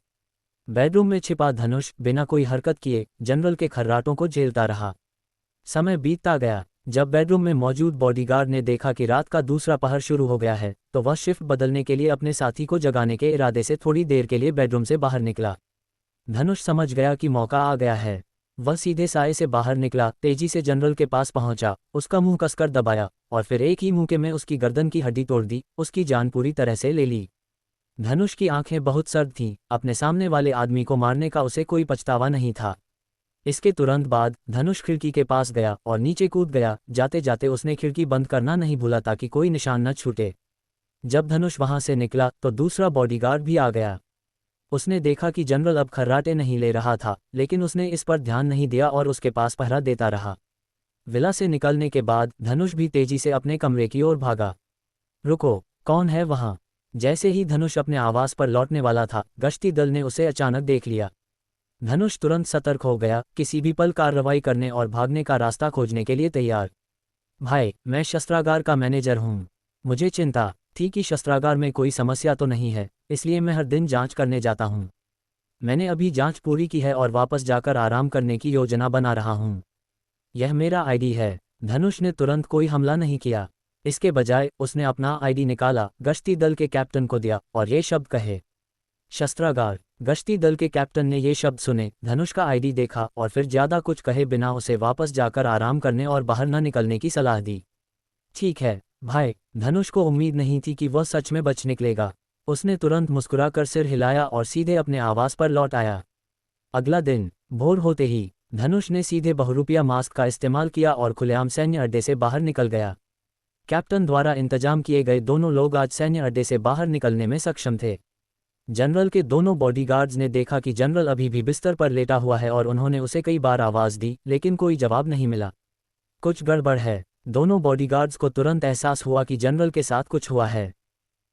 बेडरूम में छिपा धनुष बिना कोई हरकत किए जनरल के खर्राटों को झेलता रहा। समय बीतता गया। जब बेडरूम में मौजूद बॉडीगार्ड ने देखा कि रात का दूसरा पहर शुरू हो गया है, तो वह शिफ्ट बदलने के लिए अपने साथी को जगाने के इरादे से थोड़ी देर के लिए बेडरूम से बाहर निकला। धनुष समझ गया कि मौका आ गया है। वह सीधे साए से बाहर निकला, तेजी से जनरल के पास पहुंचा, उसका मुंह कसकर दबाया और फिर एक ही मुक्के में उसकी गर्दन की हड्डी तोड़ दी, उसकी जान पूरी तरह से ले ली। धनुष की आंखें बहुत सर्द थीं, अपने सामने वाले आदमी को मारने का उसे कोई पछतावा नहीं था। इसके तुरंत बाद धनुष खिड़की के पास गया और नीचे कूद गया। जाते जाते उसने खिड़की बंद करना नहीं भूला ताकि कोई निशान न छूटे। जब धनुष वहां से निकला तो दूसरा बॉडीगार्ड भी आ गया। उसने देखा कि जनरल अब खर्राटे नहीं ले रहा था, लेकिन उसने इस पर ध्यान नहीं दिया और उसके पास पहरा देता रहा। विला से निकलने के बाद धनुष भी तेजी से अपने कमरे की ओर भागा। रुको, कौन है वहां? जैसे ही धनुष अपने आवास पर लौटने वाला था, गश्ती दल ने उसे अचानक देख लिया। धनुष तुरंत सतर्क हो गया, किसी भी पल कार्रवाई करने और भागने का रास्ता खोजने के लिए तैयार। भाई, मैं शस्त्रागार का मैनेजर हूं। मुझे चिंता थी कि शस्त्रागार में कोई समस्या तो नहीं है, इसलिए मैं हर दिन जांच करने जाता हूं। मैंने अभी जांच पूरी की है और वापस जाकर आराम करने की योजना बना रहा हूं। यह मेरा आईडी है। धनुष ने तुरंत कोई हमला नहीं किया। इसके बजाय उसने अपना आईडी निकाला, गश्ती दल के कैप्टन को दिया और ये शब्द कहे, शस्त्रागार। गश्ती दल के कैप्टन ने ये शब्द सुने, धनुष का आईडी देखा और फिर ज्यादा कुछ कहे बिना उसे वापस जाकर आराम करने और बाहर न निकलने की सलाह दी। ठीक है भाई। धनुष को उम्मीद नहीं थी कि वह सच में बच निकलेगा। उसने तुरंत मुस्कुराकर सिर हिलाया और सीधे अपने आवास पर लौट आया। अगला दिन भोर होते ही धनुष ने सीधे बहुरूपिया मास्क का इस्तेमाल किया और खुलेआम सैन्य अड्डे से बाहर निकल गया। कैप्टन द्वारा इंतजाम किए गए दोनों लोग आज सैन्य अड्डे से बाहर निकलने में सक्षम थे। जनरल के दोनों बॉडीगार्ड्स ने देखा कि जनरल अभी भी बिस्तर पर लेटा हुआ है और उन्होंने उसे कई बार आवाज दी, लेकिन कोई जवाब नहीं मिला। कुछ गड़बड़ है। दोनों बॉडीगार्ड्स को तुरंत एहसास हुआ कि जनरल के साथ कुछ हुआ है।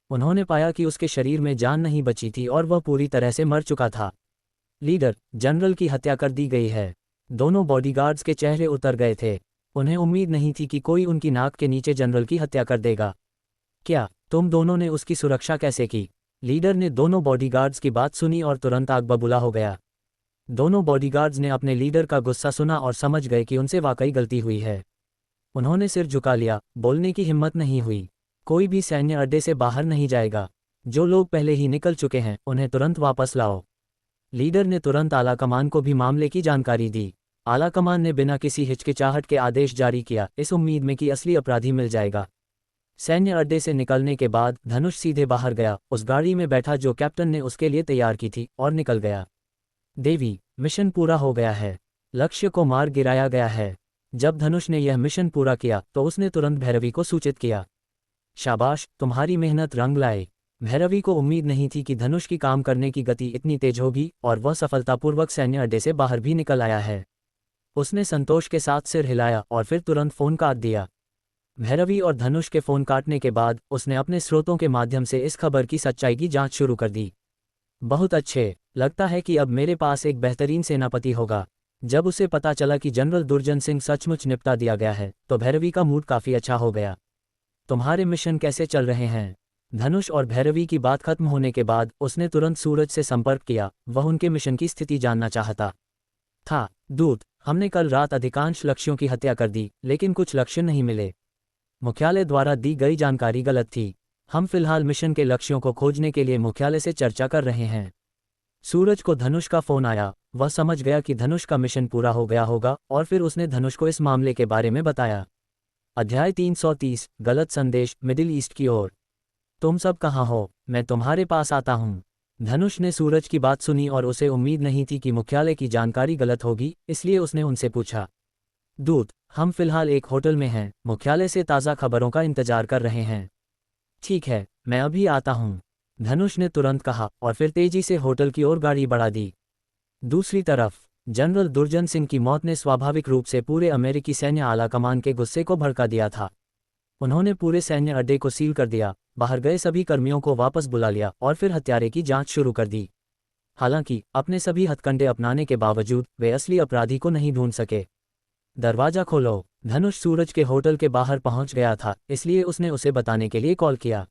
उन्होंने पाया कि उसके शरीर में जान नहीं बची थी और वह पूरी तरह से मर चुका था। लीडर, जनरल की हत्या कर दी गई है। दोनों बॉडीगार्ड्स के चेहरे उतर गए थे। उन्हें उम्मीद नहीं थी कि कोई उनकी नाक के नीचे जनरल की हत्या कर देगा। क्या तुम दोनों ने उसकी सुरक्षा कैसे की? लीडर ने दोनों बॉडीगार्ड्स की बात सुनी और तुरंत आग बबूला हो गया। दोनों बॉडीगार्ड्स ने अपने लीडर का गुस्सा सुना और समझ गए कि उनसे वाकई गलती हुई है। उन्होंने सिर झुका लिया, बोलने की हिम्मत नहीं हुई। कोई भी सैन्य अड्डे से बाहर नहीं जाएगा। जो लोग पहले ही निकल चुके हैं उन्हें तुरंत वापस लाओ। लीडर ने तुरंत आला कमान को भी मामले की जानकारी दी। आला कमान ने बिना किसी हिचकिचाहट के आदेश जारी किया, इस उम्मीद में कि असली अपराधी मिल जाएगा। सैन्य अड्डे से निकलने के बाद धनुष सीधे बाहर गया, उस गाड़ी में बैठा जो कैप्टन ने उसके लिए तैयार की थी, और निकल गया। देवी, मिशन पूरा हो गया है। लक्ष्य को मार गिराया गया है। जब धनुष ने यह मिशन पूरा किया तो उसने तुरंत भैरवी को सूचित किया। शाबाश, तुम्हारी मेहनत रंग लाए। भैरवी को उम्मीद नहीं थी कि धनुष की काम करने की गति इतनी तेज होगी और वह सफलतापूर्वक सैन्य अड्डे से बाहर भी निकल आया है। उसने संतोष के साथ सिर हिलाया और फिर तुरंत फोन काट दिया। भैरवी और धनुष के फोन काटने के बाद उसने अपने स्रोतों के माध्यम से इस खबर की सच्चाई की जांच शुरू कर दी। बहुत अच्छे, लगता है कि अब मेरे पास एक बेहतरीन सेनापति होगा। जब उसे पता चला कि जनरल दुर्जन सिंह सचमुच निपटा दिया गया है तो भैरवी का मूड काफी अच्छा हो गया। तुम्हारे मिशन कैसे चल रहे हैं? धनुष और भैरवी की बात खत्म होने के बाद उसने तुरंत सूरज से संपर्क किया। वह उनके मिशन की स्थिति जानना चाहता था। दूत, हमने कल रात अधिकांश लक्ष्यों की हत्या कर दी, लेकिन कुछ लक्ष्य नहीं मिले। मुख्यालय द्वारा दी गई जानकारी गलत थी। हम फिलहाल मिशन के लक्ष्यों को खोजने के लिए मुख्यालय से चर्चा कर रहे हैं। सूरज को धनुष का फोन आया। वह समझ गया कि धनुष का मिशन पूरा हो गया होगा और फिर उसने धनुष को इस मामले के बारे में बताया। अध्याय 330, गलत संदेश, मिडिल ईस्ट की ओर। तुम सब कहाँ हो? मैं तुम्हारे पास आता हूँ। धनुष ने सूरज की बात सुनी और उसे उम्मीद नहीं थी कि मुख्यालय की जानकारी गलत होगी, इसलिए उसने उनसे पूछा। दूत, हम फिलहाल एक होटल में हैं, मुख्यालय से ताज़ा खबरों का इंतजार कर रहे हैं। ठीक है, मैं अभी आता हूँ, धनुष ने तुरंत कहा और फिर तेजी से होटल की ओर गाड़ी बढ़ा दी। दूसरी तरफ जनरल दुर्जन सिंह की मौत ने स्वाभाविक रूप से पूरे अमेरिकी सैन्य आला कमान के गुस्से को भड़का दिया था। उन्होंने पूरे सैन्य अड्डे को सील कर दिया, बाहर गए सभी कर्मियों को वापस बुला लिया और फिर हत्यारे की जांच शुरू कर दी। हालांकि अपने सभी हथकंडे अपनाने के बावजूद वे असली अपराधी को नहीं ढूंढ सके। दरवाजा खोलो। धनुष सूरज के होटल के बाहर पहुंच गया था, इसलिए उसने उसे बताने के लिए कॉल किया।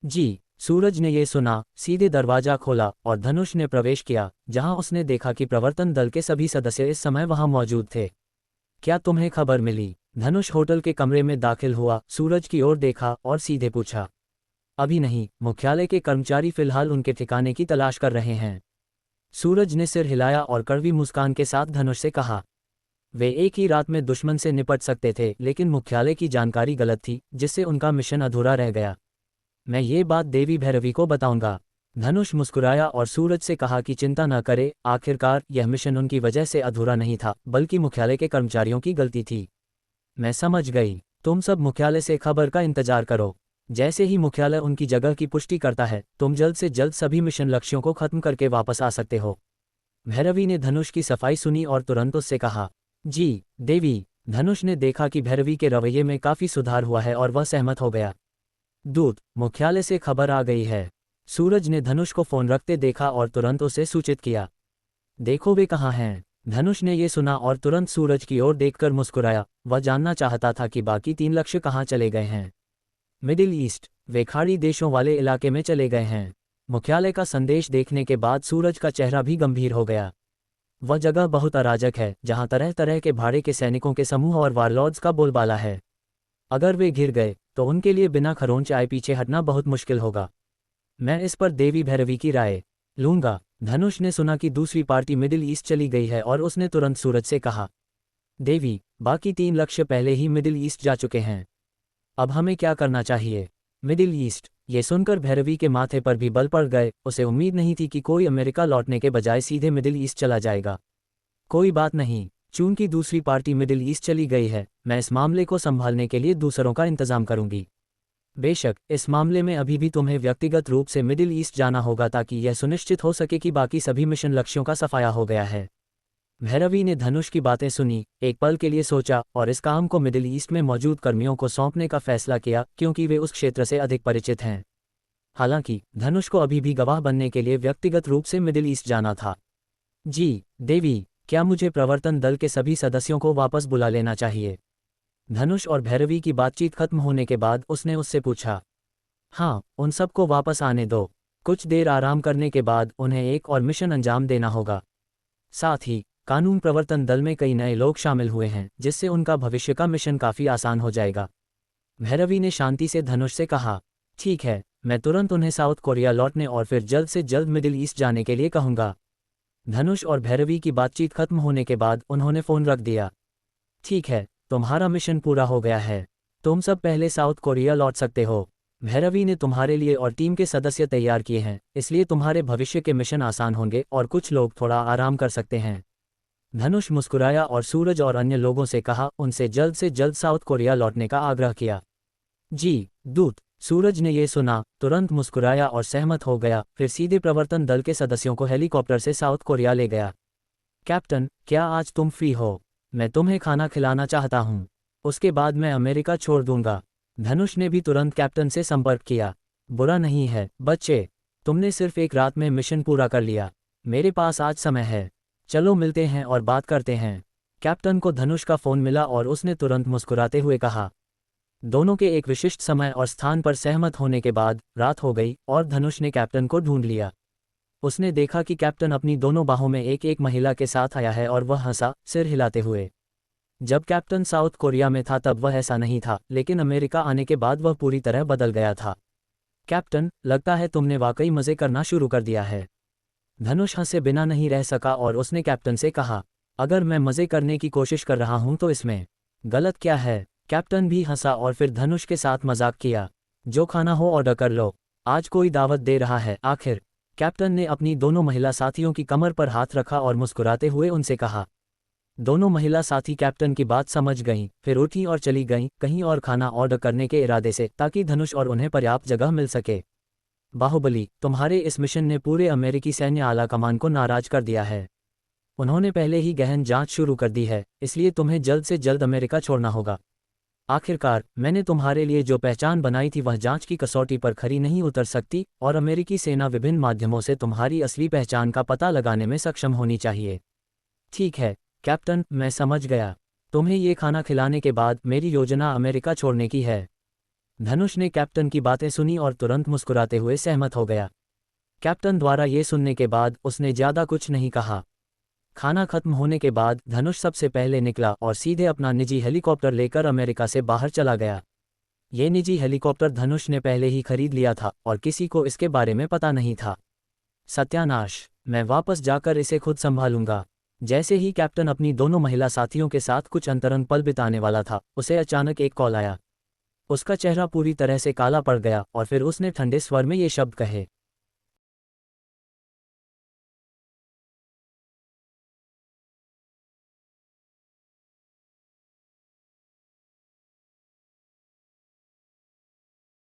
जी। सूरज ने यह सुना, सीधे दरवाजा खोला और धनुष ने प्रवेश किया, जहां उसने देखा कि प्रवर्तन दल के सभी सदस्य इस समय वहां मौजूद थे। क्या तुम्हें खबर मिली? धनुष होटल के कमरे में दाखिल हुआ, सूरज की ओर देखा और सीधे पूछा। अभी नहीं, मुख्यालय के कर्मचारी फिलहाल उनके ठिकाने की तलाश कर रहे हैं। सूरज ने सिर हिलाया और कड़वी मुस्कान के साथ धनुष से कहा। वे एक ही रात में दुश्मन से निपट सकते थे, लेकिन मुख्यालय की जानकारी गलत थी, जिससे उनका मिशन अधूरा रह गया। मैं ये बात देवी भैरवी को बताऊंगा। धनुष मुस्कुराया और सूरज से कहा कि चिंता न करे, आखिरकार यह मिशन उनकी वजह से अधूरा नहीं था, बल्कि मुख्यालय के कर्मचारियों की गलती थी। मैं समझ गई। तुम सब मुख्यालय से खबर का इंतजार करो। जैसे ही मुख्यालय उनकी जगह की पुष्टि करता है, तुम जल्द से जल्द सभी मिशन लक्ष्यों को खत्म करके वापस आ सकते हो। भैरवी ने धनुष की सफाई सुनी और तुरंत उससे कहा। जी, देवी। धनुष ने देखा कि भैरवी के रवैये में काफी सुधार हुआ है और वह सहमत हो गया। दूत, मुख्यालय से खबर आ गई है। सूरज ने धनुष को फोन रखते देखा और तुरंत उसे सूचित किया। देखो वे कहाँ हैं? धनुष ने ये सुना और तुरंत सूरज की ओर देखकर मुस्कुराया। वह जानना चाहता था कि बाकी 3 लक्ष्य कहाँ चले गए हैं। मिडिल ईस्ट, वे खाड़ी देशों वाले इलाके में चले गए हैं। मुख्यालय का संदेश देखने के बाद सूरज का चेहरा भी गंभीर हो गया। वह जगह बहुत अराजक है, जहां तरह तरह के भाड़े के सैनिकों के समूह और वारलॉर्ड्स का बोलबाला है। अगर वे घिर गए तो उनके लिए बिना खरोंच आए पीछे हटना बहुत मुश्किल होगा। मैं इस पर देवी भैरवी की राय लूंगा। धनुष ने सुना कि दूसरी पार्टी मिडिल ईस्ट चली गई है और उसने तुरंत सूरज से कहा। देवी, बाकी 3 लक्ष्य पहले ही मिडिल ईस्ट जा चुके हैं। अब हमें क्या करना चाहिए? मिडिल ईस्ट, ये सुनकर भैरवी के माथे पर भी बल पड़ गए। उसे उम्मीद नहीं थी कि कोई अमेरिका लौटने के बजाय सीधे मिडिल ईस्ट चला जाएगा। कोई बात नहीं, चूंकि दूसरी पार्टी मिडिल ईस्ट चली गई है, मैं इस मामले को संभालने के लिए दूसरों का इंतजाम करूंगी। बेशक, इस मामले में अभी भी तुम्हें व्यक्तिगत रूप से मिडिल ईस्ट जाना होगा ताकि यह सुनिश्चित हो सके कि बाकी सभी मिशन लक्ष्यों का सफाया हो गया है। भैरवी ने धनुष की बातें सुनी, एक पल के लिए सोचा और इस काम को मिडिल ईस्ट में मौजूद कर्मियों को सौंपने का फैसला किया, क्योंकि वे उस क्षेत्र से अधिक परिचित हैं। हालांकि धनुष को अभी भी गवाह बनने के लिए व्यक्तिगत रूप से मिडिल ईस्ट जाना था। जी, देवी, क्या मुझे प्रवर्तन दल के सभी सदस्यों को वापस बुला लेना चाहिए? धनुष और भैरवी की बातचीत खत्म होने के बाद उसने उससे पूछा। हाँ, उन सबको वापस आने दो। कुछ देर आराम करने के बाद उन्हें एक और मिशन अंजाम देना होगा। साथ ही कानून प्रवर्तन दल में कई नए लोग शामिल हुए हैं, जिससे उनका भविष्य का मिशन काफ़ी आसान हो जाएगा। भैरवी ने शांति से धनुष से कहा, ठीक है, मैं तुरंत उन्हें साउथ कोरिया लौटने और फिर जल्द से जल्द मिडिल ईस्ट जाने के लिए कहूँगा। धनुष और भैरवी की बातचीत खत्म होने के बाद उन्होंने फ़ोन रख दिया। ठीक है, तुम्हारा मिशन पूरा हो गया है, तुम सब पहले साउथ कोरिया लौट सकते हो। भैरवी ने तुम्हारे लिए और टीम के सदस्य तैयार किए हैं, इसलिए तुम्हारे भविष्य के मिशन आसान होंगे और कुछ लोग थोड़ा आराम कर सकते हैं। धनुष मुस्कुराया और सूरज और अन्य लोगों से कहा उनसे जल्द से जल्द साउथ कोरिया लौटने का आग्रह किया। जी दूत। सूरज ने यह सुना, तुरंत मुस्कुराया और सहमत हो गया, फिर सीधे प्रवर्तन दल के सदस्यों को हेलीकॉप्टर से साउथ कोरिया ले गया। कैप्टन, क्या आज तुम फ्री हो? मैं तुम्हें खाना खिलाना चाहता हूँ, उसके बाद मैं अमेरिका छोड़ दूंगा। धनुष ने भी तुरंत कैप्टन से संपर्क किया। बुरा नहीं है बच्चे, तुमने सिर्फ एक रात में मिशन पूरा कर लिया। मेरे पास आज समय है, चलो मिलते हैं और बात करते हैं। कैप्टन को धनुष का फ़ोन मिला और उसने तुरंत मुस्कुराते हुए कहा। दोनों के एक विशिष्ट समय और स्थान पर सहमत होने के बाद रात हो गई और धनुष ने कैप्टन को ढूंढ लिया। उसने देखा कि कैप्टन अपनी दोनों बाहों में एक एक महिला के साथ आया है और वह हंसा, सिर हिलाते हुए। जब कैप्टन साउथ कोरिया में था तब वह ऐसा नहीं था, लेकिन अमेरिका आने के बाद वह पूरी तरह बदल गया था। कैप्टन, लगता है तुमने वाकई मज़े करना शुरू कर दिया है। धनुष हंसे बिना नहीं रह सका और उसने कैप्टन से कहा, अगर मैं मज़े करने की कोशिश कर रहा हूं तो इसमें गलत क्या है? कैप्टन भी हंसा और फिर धनुष के साथ मजाक किया। जो खाना हो ऑर्डर कर लो, आज कोई दावत दे रहा है। आखिर कैप्टन ने अपनी दोनों महिला साथियों की कमर पर हाथ रखा और मुस्कुराते हुए उनसे कहा। दोनों महिला साथी कैप्टन की बात समझ गईं, फिर उठी और चली गईं कहीं और खाना ऑर्डर करने के इरादे से, ताकि धनुष और उन्हें पर्याप्त जगह मिल सके। बाहुबली, तुम्हारे इस मिशन ने पूरे अमेरिकी सैन्य आला कमान को नाराज कर दिया है। उन्होंने पहले ही गहन जांच शुरू कर दी है, इसलिए तुम्हें जल्द से जल्द अमेरिका छोड़ना होगा। आखिरकार मैंने तुम्हारे लिए जो पहचान बनाई थी वह जांच की कसौटी पर खरी नहीं उतर सकती और अमेरिकी सेना विभिन्न माध्यमों से तुम्हारी असली पहचान का पता लगाने में सक्षम होनी चाहिए। ठीक है कैप्टन, मैं समझ गया। तुम्हें ये खाना खिलाने के बाद मेरी योजना अमेरिका छोड़ने की है। धनुष ने कैप्टन की बातें सुनी और तुरंत मुस्कुराते हुए सहमत हो गया। कैप्टन द्वारा ये सुनने के बाद उसने ज़्यादा कुछ नहीं कहा। खाना खत्म होने के बाद धनुष सबसे पहले निकला और सीधे अपना निजी हेलीकॉप्टर लेकर अमेरिका से बाहर चला गया। ये निजी हेलीकॉप्टर धनुष ने पहले ही खरीद लिया था और किसी को इसके बारे में पता नहीं था। सत्यानाश, मैं वापस जाकर इसे खुद संभालूंगा। जैसे ही कैप्टन अपनी दोनों महिला साथियों के साथ कुछ अंतरंग पल बिताने वाला था, उसे अचानक एक कॉल आया। उसका चेहरा पूरी तरह से काला पड़ गया और फिर उसने ठंडे स्वर में ये शब्द कहे,